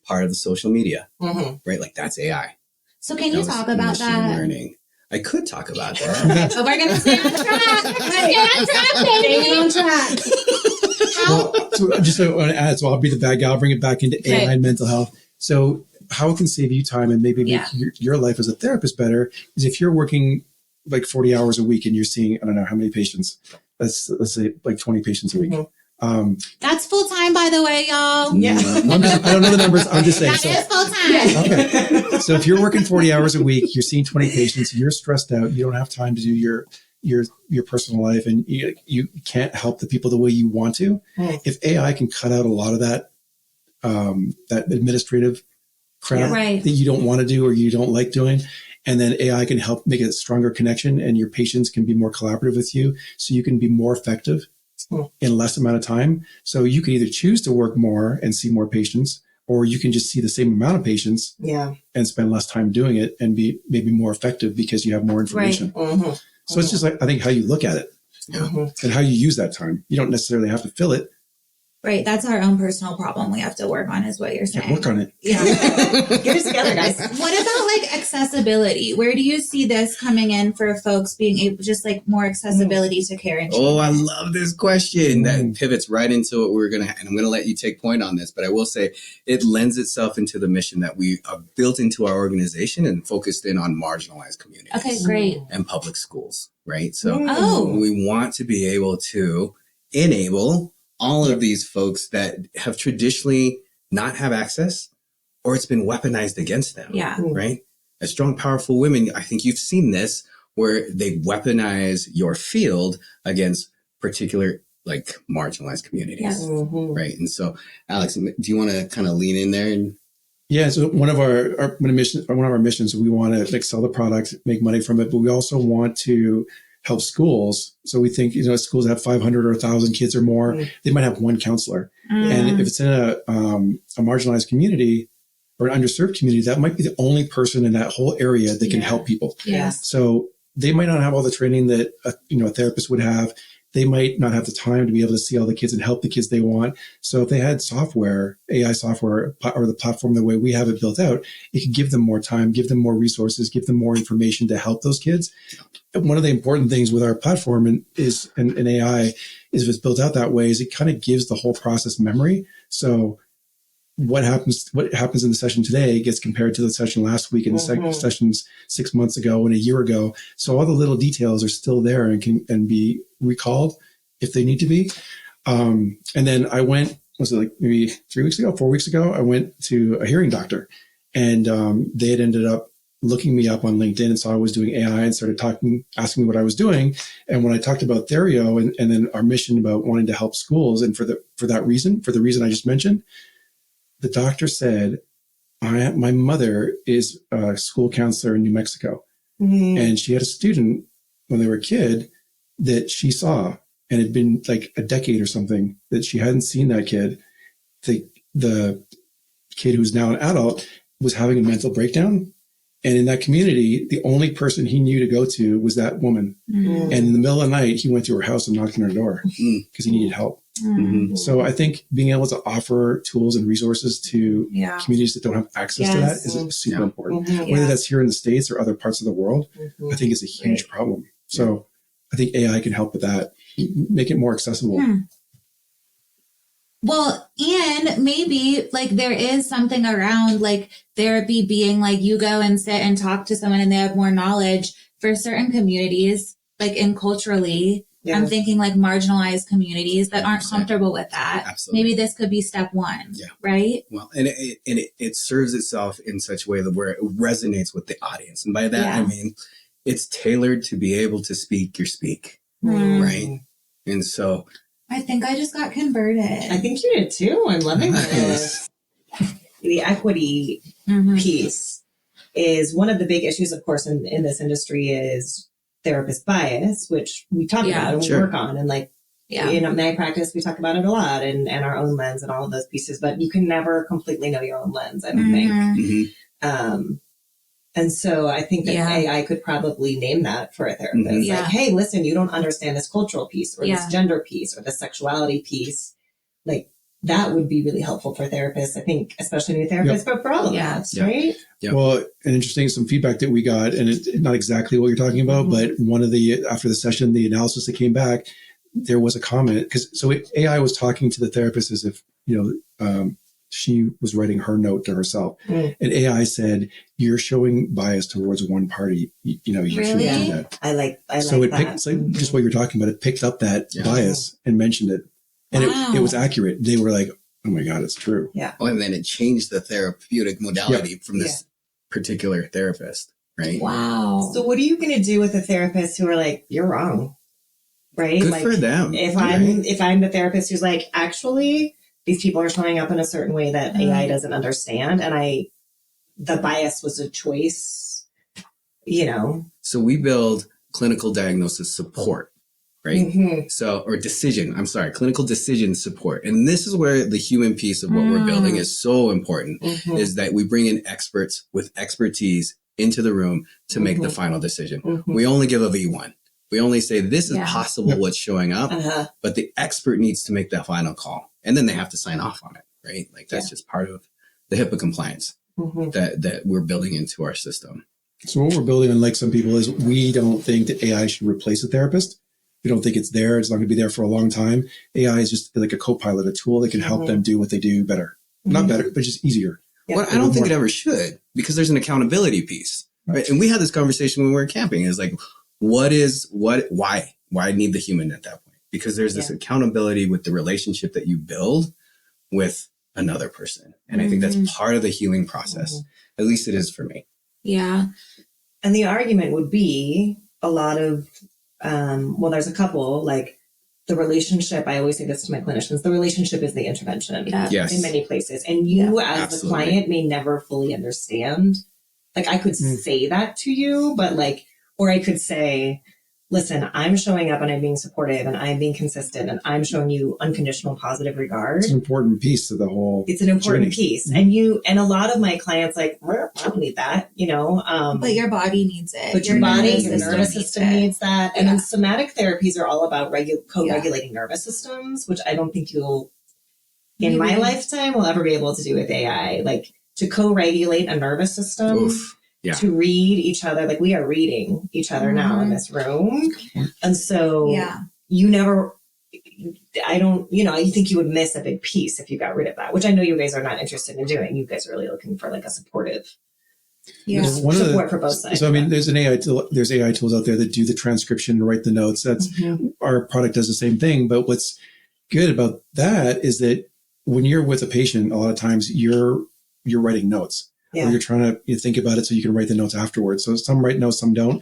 [SPEAKER 2] part of the social media, right? Like that's AI.
[SPEAKER 3] So can you talk about that?
[SPEAKER 2] Learning. I could talk about that.
[SPEAKER 3] So we're going to stay on track. Stay on track, baby.
[SPEAKER 1] So I'll be the bad guy. I'll bring it back into AI and mental health. So how it can save you time and maybe make your life as a therapist better is if you're working like 40 hours a week and you're seeing, I don't know how many patients, let's say like 20 patients a week.
[SPEAKER 3] That's full time, by the way, y'all.
[SPEAKER 6] Yeah.
[SPEAKER 1] I don't know the numbers. I'm just saying.
[SPEAKER 3] That is full time.
[SPEAKER 1] Okay. So if you're working 40 hours a week, you're seeing 20 patients, you're stressed out, you don't have time to do your personal life, and you can't help the people the way you want to. If AI can cut out a lot of that administrative crap that you don't want to do or you don't like doing, and then AI can help make a stronger connection and your patients can be more collaborative with you so you can be more effective in less amount of time. So you can either choose to work more and see more patients, or you can just see the same amount of patients and spend less time doing it and be maybe more effective because you have more information. So it's just like, I think how you look at it and how you use that time. You don't necessarily have to fill it.
[SPEAKER 3] Right. That's our own personal problem we have to work on is what you're saying.
[SPEAKER 1] Work on it.
[SPEAKER 3] Yeah.
[SPEAKER 6] Get it together, guys.
[SPEAKER 3] What about like accessibility? Where do you see this coming in for folks being able, just like more accessibility to care and treatment?
[SPEAKER 2] Oh, I love this question. That pivots right into what we're going to, and I'm going to let you take point on this, but I will say it lends itself into the mission that we have built into our organization and focused in on marginalized communities.
[SPEAKER 3] Okay, great.
[SPEAKER 2] And public schools, right? So we want to be able to enable all of these folks that have traditionally not have access or it's been weaponized against them.
[SPEAKER 3] Yeah.
[SPEAKER 2] Right? As strong, powerful women, I think you've seen this where they weaponize your field against particular like marginalized communities. Right. And so, Alex, do you want to kind of lean in there?
[SPEAKER 1] Yeah. So one of our missions, we want to like sell the product, make money from it, but we also want to help schools. So we think, schools have 500 or 1,000 kids or more, they might have one counselor. And if it's in a marginalized community or an underserved community, that might be the only person in that whole area that can help people.
[SPEAKER 6] Yes.
[SPEAKER 1] So they might not have all the training that a therapist would have. They might not have the time to be able to see all the kids and help the kids they want. So if they had software, AI software, or the platform the way we have it built out, it could give them more time, give them more resources, give them more information to help those kids. And one of the important things with our platform and AI is if it's built out that way is it kind of gives the whole process memory. So what happens in the session today gets compared to the session last week and the sessions 6 months ago and a year ago. So all the little details are still there and can be recalled if they need to be. And then I went, was it like maybe 4 weeks ago, I went to a hearing doctor, and they had ended up looking me up on LinkedIn and saw I was doing AI and started asking me what I was doing. And when I talked about Theryo and then our mission about wanting to help schools, and for the reason I just mentioned, the doctor said, my mother is a school counselor in New Mexico. And she had a student when they were a kid that she saw, and it had been like a decade or something that she hadn't seen that kid. The kid who's now an adult was having a mental breakdown. And in that community, the only person he knew to go to was that woman. And in the middle of the night, he went to her house and knocked on her door because he needed help. So I think being able to offer tools and resources to communities that don't have access to that is super important. Whether that's here in the States or other parts of the world, I think it's a huge problem. So I think AI can help with that, make it more accessible.
[SPEAKER 3] Well, and maybe like there is something around like therapy being like you go and sit and talk to someone and they have more knowledge for certain communities, like in culturally. I'm thinking like marginalized communities that aren't comfortable with that.
[SPEAKER 2] Absolutely.
[SPEAKER 3] Maybe this could be step one, right?
[SPEAKER 2] Well, and it serves itself in such a way that where it resonates with the audience. And by that, I mean, it's tailored to be able to speak your speak, right? And so
[SPEAKER 3] I think I just got converted.
[SPEAKER 6] I think you did too. I'm loving this. The equity piece is one of the big issues, of course, in this industry is therapist bias, which we talk about and we work on. And like, in my practice, we talk about it a lot and our own lens and all of those pieces, but you can never completely know your own lens, I don't think. And so I think that AI could probably name that for a therapist. Like, hey, listen, you don't understand this cultural piece or this gender piece or this sexuality piece. Like that would be really helpful for therapists, I think, especially new therapists, but for all of us, right?
[SPEAKER 1] Well, and interesting, some feedback that we got, and it's not exactly what you're talking about, but one of after the session, the analysis that came back, there was a comment, AI was talking to the therapist as if, she was writing her note to herself. And AI said, you're showing bias towards one party. You shouldn't do that.
[SPEAKER 6] I like
[SPEAKER 1] so it
[SPEAKER 6] that.
[SPEAKER 1] picked, just what you're talking about, it picked up that bias and mentioned it. And it was accurate. They were like, oh my God, it's true.
[SPEAKER 2] Oh, and then it changed the therapeutic modality from this particular therapist, right?
[SPEAKER 3] Wow.
[SPEAKER 6] So what are you going to do with a therapist who are like, you're wrong, right?
[SPEAKER 2] Good
[SPEAKER 6] like,
[SPEAKER 2] for them.
[SPEAKER 6] If I'm the therapist who's like, actually, these people are showing up in a certain way that AI doesn't understand. And the bias was a choice,
[SPEAKER 2] So we build clinical diagnosis support, right? Clinical decision support. And this is where the human piece of what we're building is so important, is that we bring in experts with expertise into the room to make the final decision. We only give a V1. We only say this is possible what's showing up, but the expert needs to make that final call. And then they have to sign off on it, right? Like that's just part of the HIPAA compliance that we're building into our system.
[SPEAKER 1] So what we're building, unlike some people, is we don't think that AI should replace a therapist. We don't think it's there. It's not going to be there for a long time. AI is just like a co-pilot, a tool that can help them do what they do better. Not better, but just easier.
[SPEAKER 2] Well, I don't think it ever should, because there's an accountability piece, right? And we had this conversation when we were camping. It's like, why need the human at that point? Because there's this accountability with the relationship that you build with another person. And I think that's part of the healing process. At least it is for me.
[SPEAKER 3] Yeah.
[SPEAKER 6] And the argument would be a lot of, there's a couple, like the relationship. I always say this to my clinicians, the relationship is the intervention in many places. And you as the client may never fully understand. Like I could say that to you, but or I could say, listen, I'm showing up and I'm being supportive and I'm being consistent and I'm showing you unconditional positive regard.
[SPEAKER 1] It's an important piece to the whole.
[SPEAKER 6] It's an important
[SPEAKER 1] journey.
[SPEAKER 6] piece. And a lot of my clients like, I don't need that,
[SPEAKER 3] but your body needs it.
[SPEAKER 6] But your nervous system needs that. And then somatic therapies are all about co-regulating nervous systems, which I don't think you'll, in my lifetime, will ever be able to do with AI. Like to co-regulate a nervous system. Oof. Yeah. To read each other, like we are reading each other now in this room. And so I think you would miss a big piece if you got rid of that, which I know you guys are not interested in doing. You guys are really looking for like a supportive support for both sides.
[SPEAKER 1] So, I mean, there's AI tools out there that do the transcription and write the notes. That's our product does the same thing. But what's good about that is that when you're with a patient, a lot of times you're writing notes. Yeah. Or you're trying to think about it so you can write the notes afterwards. So some write notes, some don't.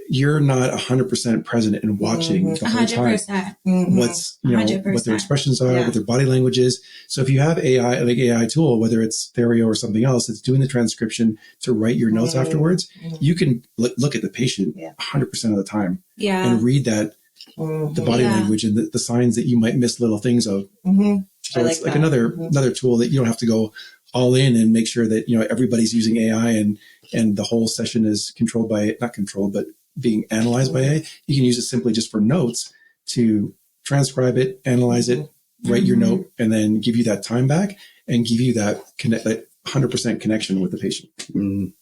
[SPEAKER 1] You're not 100% present and watching the whole time.
[SPEAKER 3] 100%.
[SPEAKER 1] What's, what their expressions are, what their body language is. So if you have AI, like AI tool, whether it's Theryo or something else, that's doing the transcription to write your notes afterwards, you can look at the patient 100% of the time and read that, the body language and the signs that you might miss little things of. So it's like another tool that you don't have to go all in and make sure that, everybody's using AI and the whole session is controlled by, not controlled, but being analyzed by AI. You can use it simply just for notes to transcribe it, analyze it, write your note, and then give you that time back and give you that 100% connection with the patient.
[SPEAKER 2] You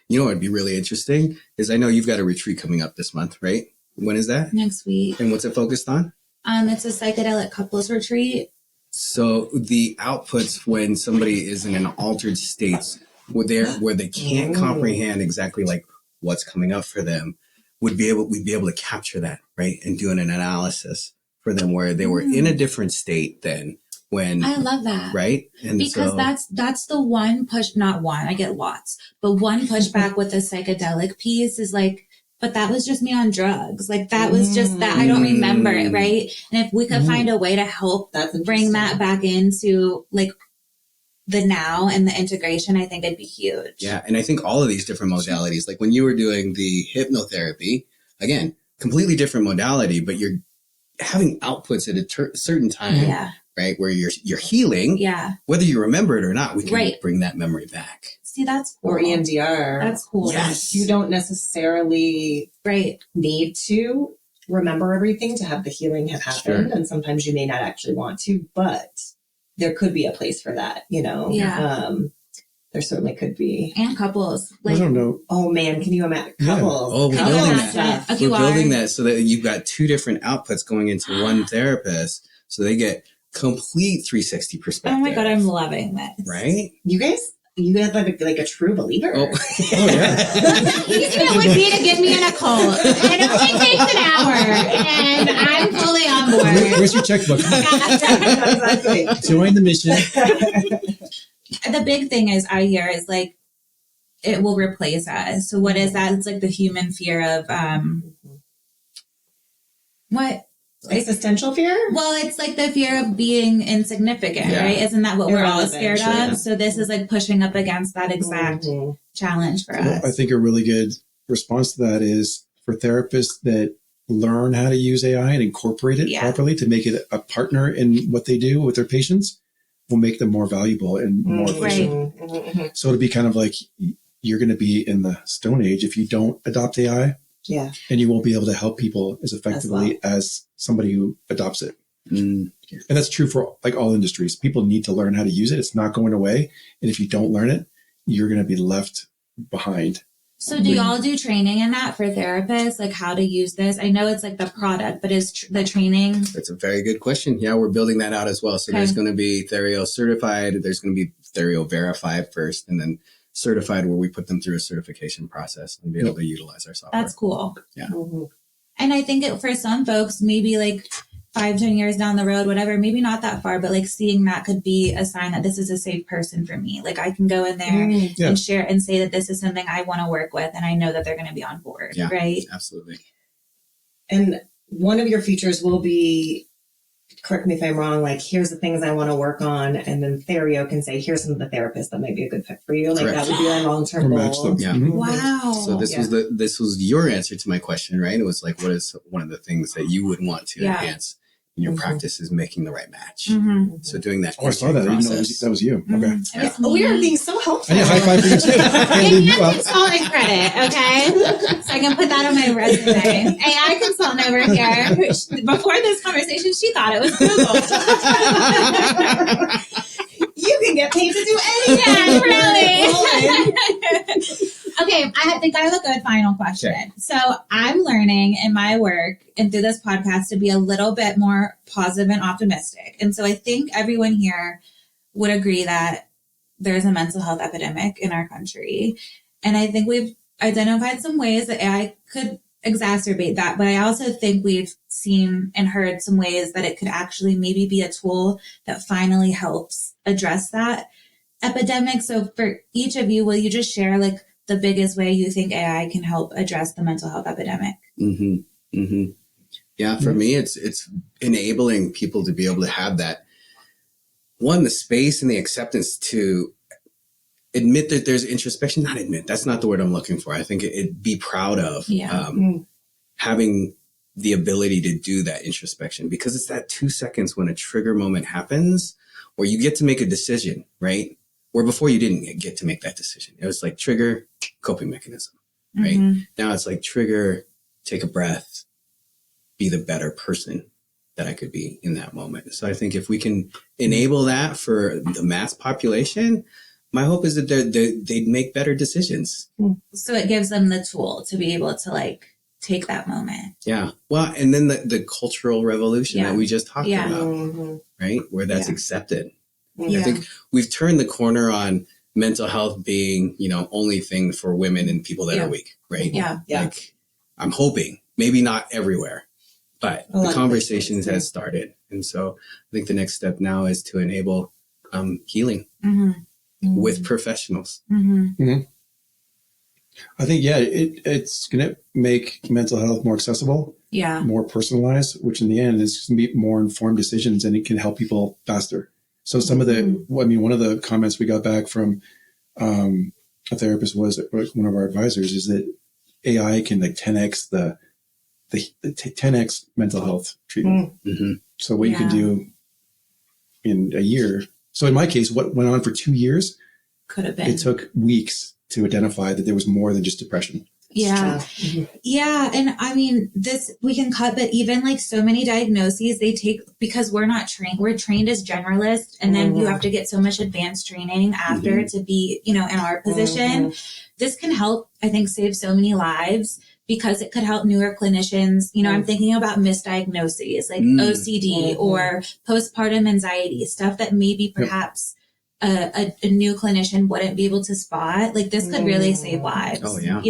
[SPEAKER 2] know what would be really interesting is I know you've got a retreat coming up this month, right? When is that?
[SPEAKER 3] Next week.
[SPEAKER 2] And what's it focused on?
[SPEAKER 3] It's a psychedelic couples retreat.
[SPEAKER 2] So the outputs when somebody is in an altered state where they can't comprehend exactly like what's coming up for them, we'd be able to capture that, right? And doing an analysis for them where they were in a different state than when.
[SPEAKER 3] I love that.
[SPEAKER 2] Right? And
[SPEAKER 3] because that's the one push, not one, I get lots, but one pushback with the psychedelic piece is like, but that was just me on drugs. Like that was just that. I don't remember it, right? And if we could find a way to help bring that back into like the now and the integration, I think it'd be huge.
[SPEAKER 2] Yeah. And I think all of these different modalities, like when you were doing the hypnotherapy, again, completely different modality, but you're having outputs at a certain time, right? Where you're healing, whether you remember it or not, we can bring that memory back.
[SPEAKER 3] See, that's cool.
[SPEAKER 6] Or EMDR.
[SPEAKER 3] That's cool.
[SPEAKER 6] Yes. You don't necessarily need to remember everything to have the healing have happened. Sure. And sometimes you may not actually want to, but there could be a place for that, Yeah. There certainly could be.
[SPEAKER 3] And couples.
[SPEAKER 1] Like, I don't know.
[SPEAKER 6] Oh man, can you imagine couples?
[SPEAKER 2] Oh, we're building that. We're building that so that you've got two different outputs going into one therapist so they get complete 360 perspective.
[SPEAKER 3] Oh my God, I'm loving this.
[SPEAKER 2] Right?
[SPEAKER 6] You have like a true believer.
[SPEAKER 2] Oh yeah.
[SPEAKER 3] Easy it would be to give me an occult. It only takes an hour, and I'm fully on board.
[SPEAKER 1] Where's your checkbook?
[SPEAKER 6] Exactly.
[SPEAKER 1] Join the mission.
[SPEAKER 3] The big thing I hear is like, it will replace us. So what is that? It's like the human fear of, what?
[SPEAKER 6] Existential fear?
[SPEAKER 3] Well, it's like the fear of being insignificant, right? Isn't that what we're all scared of? So this is like pushing up against that exact challenge for us.
[SPEAKER 1] I think a really good response to that is for therapists that learn how to use AI and incorporate it properly to make it a partner in what they do with their patients will make them more valuable and more efficient. So it'll be kind of like you're going to be in the Stone Age if you don't adopt AI.
[SPEAKER 6] Yeah.
[SPEAKER 1] And you won't be able to help people as effectively as somebody who adopts it. And that's true for like all industries. People need to learn how to use it. It's not going away. And if you don't learn it, you're going to be left behind.
[SPEAKER 3] So do y'all do training in that for therapists, like how to use this? I know it's like the product, but is the training?
[SPEAKER 2] That's a very good question. Yeah, we're building that out as well. So there's going to be Theryo certified. There's going to be Theryo verified first, and then certified where we put them through a certification process and be able to utilize our software.
[SPEAKER 3] That's cool.
[SPEAKER 2] Yeah.
[SPEAKER 3] And I think for some folks, maybe like 5-10 years down the road, whatever, maybe not that far, but like seeing that could be a sign that this is a safe person for me. Like I can go in there and share and say that this is something I want to work with. And I know that they're going to be on board. Yeah, right.
[SPEAKER 2] Absolutely.
[SPEAKER 6] And one of your features will be correct me if I'm wrong, like, here's the things I want to work on. And then Theryo can say, here's some of the therapists that might be a good fit for you. Like,
[SPEAKER 2] Correct.
[SPEAKER 6] that would be a long-term goal.
[SPEAKER 2] Yeah.
[SPEAKER 3] Wow.
[SPEAKER 2] So this was your answer to my question, right? It was like, what is one of the things that you would want to enhance in your practice is making the right match. So doing that.
[SPEAKER 1] Oh, I saw that. I didn't know that was you. Okay.
[SPEAKER 6] We are being so helpful.
[SPEAKER 1] I need a high five for you too.
[SPEAKER 3] Give me a consultant credit, okay? So I can put that on my resume. AI consultant over here. Before this conversation, she thought it was Google.
[SPEAKER 6] You can get paid to do anything.
[SPEAKER 3] Yeah, really. Okay, I think I have a good final question.
[SPEAKER 2] Okay.
[SPEAKER 3] So I'm learning in my work and through this podcast to be a little bit more positive and optimistic. And so I think everyone here would agree that there's a mental health epidemic in our country. And I think we've identified some ways that AI could exacerbate that. But I also think we've seen and heard some ways that it could actually maybe be a tool that finally helps address that epidemic. So for each of you, will you just share like the biggest way you think AI can help address the mental health epidemic?
[SPEAKER 2] Yeah, for me, it's enabling people to be able to have that, one, the space and the acceptance to admit that there's introspection. Not admit, that's not the word I'm looking for. I think it be proud of having the ability to do that introspection, because it's that 2 seconds when a trigger moment happens where you get to make a decision, right? Where before you didn't get to make that decision. It was like trigger, coping mechanism, right? Now it's like trigger, take a breath, be the better person that I could be in that moment. So I think if we can enable that for the mass population, my hope is that they'd make better decisions.
[SPEAKER 3] So it gives them the tool to be able to like take that moment.
[SPEAKER 2] Yeah. Well, and then the cultural revolution that we just talked about, right? Where that's accepted. I think we've turned the corner on mental health being, only thing for women and people that are weak, right? Like, I'm hoping, maybe not everywhere, but the conversations has started. And so I think the next step now is to enable healing with professionals.
[SPEAKER 1] I think, it's going to make mental health more accessible, more personalized, which in the end is going to be more informed decisions, and it can help people faster. So some of one of the comments we got back from a therapist was one of our advisors is that AI can like 10x the 10x mental health treatment. So what you can do in a year. So in my case, what went on for 2 years,
[SPEAKER 3] could have been.
[SPEAKER 1] It took weeks to identify that there was more than just depression.
[SPEAKER 3] Yeah. Yeah. And I mean, we can cut, but even like so many diagnoses they take, because we're not trained, we're trained as generalists. And then you have to get so much advanced training after to be, in our position. This can help, I think, save so many lives because it could help newer clinicians. I'm thinking about misdiagnoses like OCD or postpartum anxiety, stuff that maybe perhaps a new clinician wouldn't be able to spot. Like this could really save lives.
[SPEAKER 2] Oh yeah.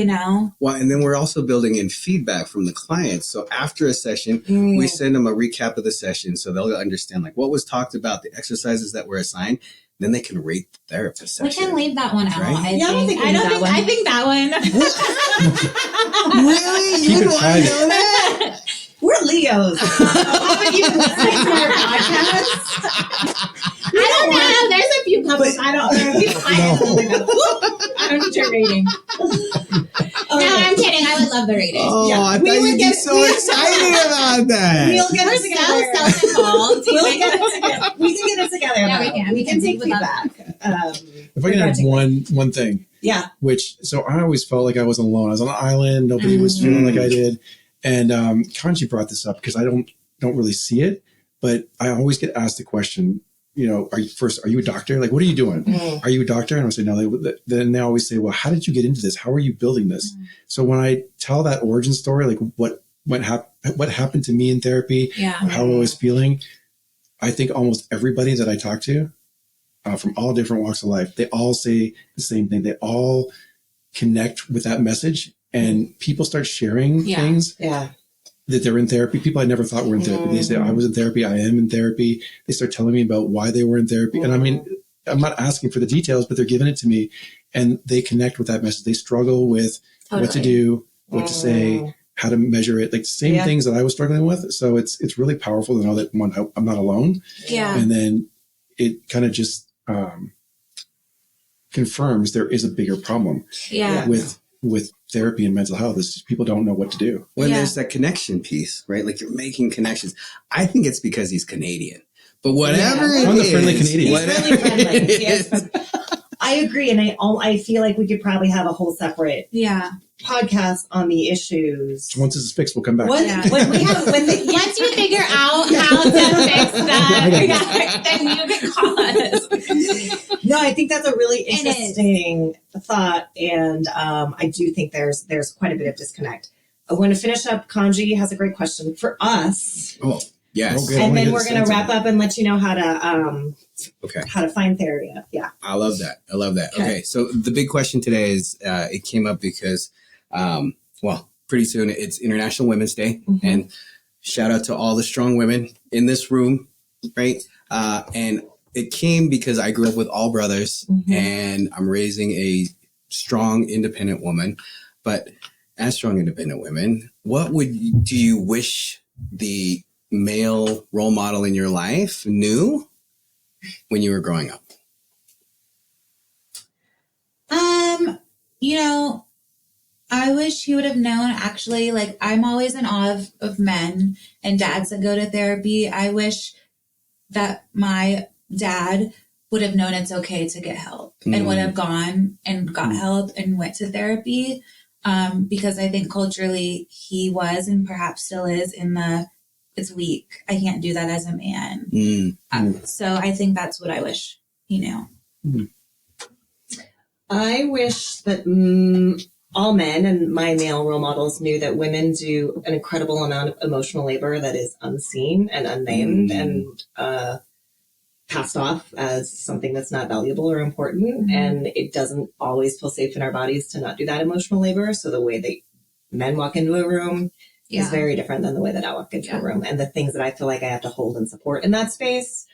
[SPEAKER 3] Well,
[SPEAKER 2] and then we're also building in feedback from the clients. So after a session, we send them a recap of the session so they'll understand like what was talked about, the exercises that were assigned. Then they can rate the therapist session.
[SPEAKER 3] We can leave that one out.
[SPEAKER 2] Right?
[SPEAKER 3] I think that one.
[SPEAKER 2] Really? You would want to know that?
[SPEAKER 6] We're Leos. Haven't even listened to our podcast.
[SPEAKER 3] I don't know. There's a few couples I don't know. I don't need your rating. No, I'm kidding. I would love the rating.
[SPEAKER 2] Oh, I thought you'd be so excited about that.
[SPEAKER 6] We'll get it together.
[SPEAKER 3] Self-involved.
[SPEAKER 6] We can get it together.
[SPEAKER 3] Yeah, we can.
[SPEAKER 6] We can take feedback.
[SPEAKER 1] If I can add one thing.
[SPEAKER 6] Yeah.
[SPEAKER 1] So I always felt like I was alone. I was on an island. Nobody was feeling like I did. And Kanji brought this up because I don't really see it, but I always get asked the question, are you a doctor? Like, what are you doing? Are you a doctor? And I say, no. Then they always say, well, how did you get into this? How are you building this? So when I tell that origin story, like what happened to me in therapy, how I was feeling, I think almost everybody that I talk to from all different walks of life, they all say the same thing. They all connect with that message, and people start sharing things. That they're in therapy. People I never thought were in therapy. They say, I was in therapy. I am in therapy. They start telling me about why they were in therapy. And I mean, I'm not asking for the details, but they're giving it to me, and they connect with that message. They struggle with what to do, what to say, how to measure it, like the same things that I was struggling with. So it's really powerful to know that one, I'm not alone.
[SPEAKER 3] Yeah.
[SPEAKER 1] And then it kind of just confirms there is a bigger problem with therapy and mental health. Is just people don't know what to do.
[SPEAKER 2] When there's that connection piece, right? Like you're making connections. I think it's because he's Canadian. But whatever it
[SPEAKER 1] I'm the
[SPEAKER 2] is,
[SPEAKER 1] friendly Canadian.
[SPEAKER 6] Really friendly. Yes. I agree, and I feel like we could probably have a whole separate podcast on the issues.
[SPEAKER 1] Once this is fixed, we'll come back.
[SPEAKER 3] Once you figure out how to fix that, then you can call us.
[SPEAKER 6] No, I think that's a really interesting thought, and I do think there's quite a bit of disconnect. I want to finish up. Kanji has a great question for us.
[SPEAKER 2] Oh, yes.
[SPEAKER 1] Okay.
[SPEAKER 6] And then we're going to wrap up and let you know how to find Theryo. Yeah.
[SPEAKER 2] I love that. Okay. So the big question today is, it came up because, pretty soon it's International Women's Day, and shout out to all the strong women in this room. Right. And it came because I grew up with all brothers, and I'm raising a strong, independent woman. But as strong, independent women, do you wish the male role model in your life knew when you were growing up?
[SPEAKER 3] I wish he would have known, actually. Like, I'm always in awe of men and dads that go to therapy. I wish that my dad would have known it's okay to get help and would have gone and got help and went to therapy. Because I think culturally he was, and perhaps still is, it's weak. I can't do that as a man. So I think that's what I wish he knew.
[SPEAKER 6] I wish that all men and my male role models knew that women do an incredible amount of emotional labor that is unseen and unnamed and passed off as something that's not valuable or important. And it doesn't always feel safe in our bodies to not do that emotional labor. So the way that men walk into a room is very different than the way that I walk into a room, and the things that I feel like I have to hold and support in that space.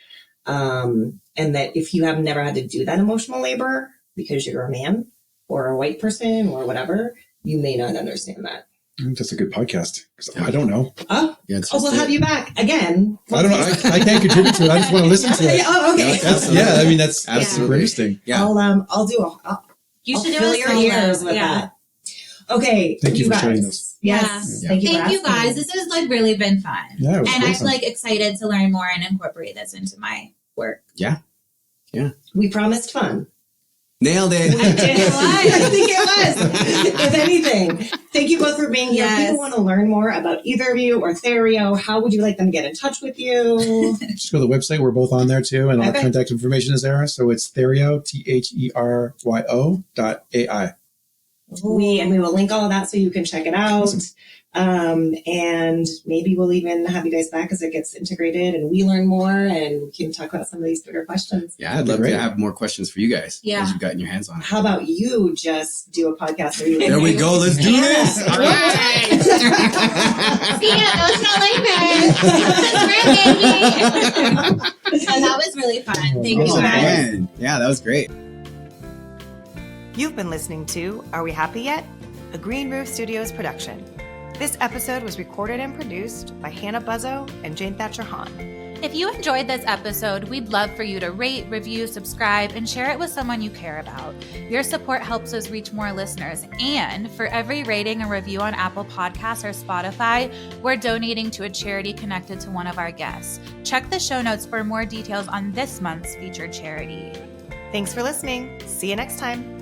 [SPEAKER 6] And that if you have never had to do that emotional labor because you're a man or a white person or whatever, you may not understand that.
[SPEAKER 1] That's a good podcast. I don't know.
[SPEAKER 6] We'll have you back again.
[SPEAKER 1] I don't know. I can't contribute to it. I just want to listen to it.
[SPEAKER 6] Oh, okay.
[SPEAKER 1] That's super interesting.
[SPEAKER 2] Yeah.
[SPEAKER 3] You should
[SPEAKER 6] fill
[SPEAKER 3] do
[SPEAKER 6] your ears with that. Okay.
[SPEAKER 1] Thank you for sharing this.
[SPEAKER 6] Yes.
[SPEAKER 3] Yeah.
[SPEAKER 6] Thank
[SPEAKER 3] you guys. This has really been fun.
[SPEAKER 1] Yeah, it was
[SPEAKER 3] and
[SPEAKER 1] awesome.
[SPEAKER 3] I'm excited to learn more and incorporate this into my work.
[SPEAKER 2] Yeah.
[SPEAKER 6] We promised fun.
[SPEAKER 2] Nailed it.
[SPEAKER 6] I think it was. If anything, thank you both for being here. If people want to learn more about either of you or Theryo, how would you like them to get in touch with you?
[SPEAKER 1] Just go to the website. We're both on there too. And all the contact information is there. So it's Theryo, THERYO.ai.
[SPEAKER 6] We will link all of that so you can check it out. Awesome. And maybe we'll even have you guys back as it gets integrated and we learn more and we can talk about some of these bigger questions.
[SPEAKER 2] Yeah, I'd love to have more questions for you guys.
[SPEAKER 3] Yeah.
[SPEAKER 2] As you've gotten your hands on it.
[SPEAKER 6] How about you just do a podcast where you
[SPEAKER 2] There we go. Let's do this. All right.
[SPEAKER 3] See ya. Emotional labor. So that was really fun. Thank you guys.
[SPEAKER 2] Man. Yeah, that was great.
[SPEAKER 4] You've been listening to Are We Happy Yet? A Green Roof Studios production. This episode was recorded and produced by Hannah Buzzo and Jane Thatcher Hahn.
[SPEAKER 5] If you enjoyed this episode, we'd love for you to rate, review, subscribe, and share it with someone you care about. Your support helps us reach more listeners. And for every rating and review on Apple Podcasts or Spotify, we're donating to a charity connected to one of our guests. Check the show notes for more details on this month's featured charity.
[SPEAKER 4] Thanks for listening. See you next time.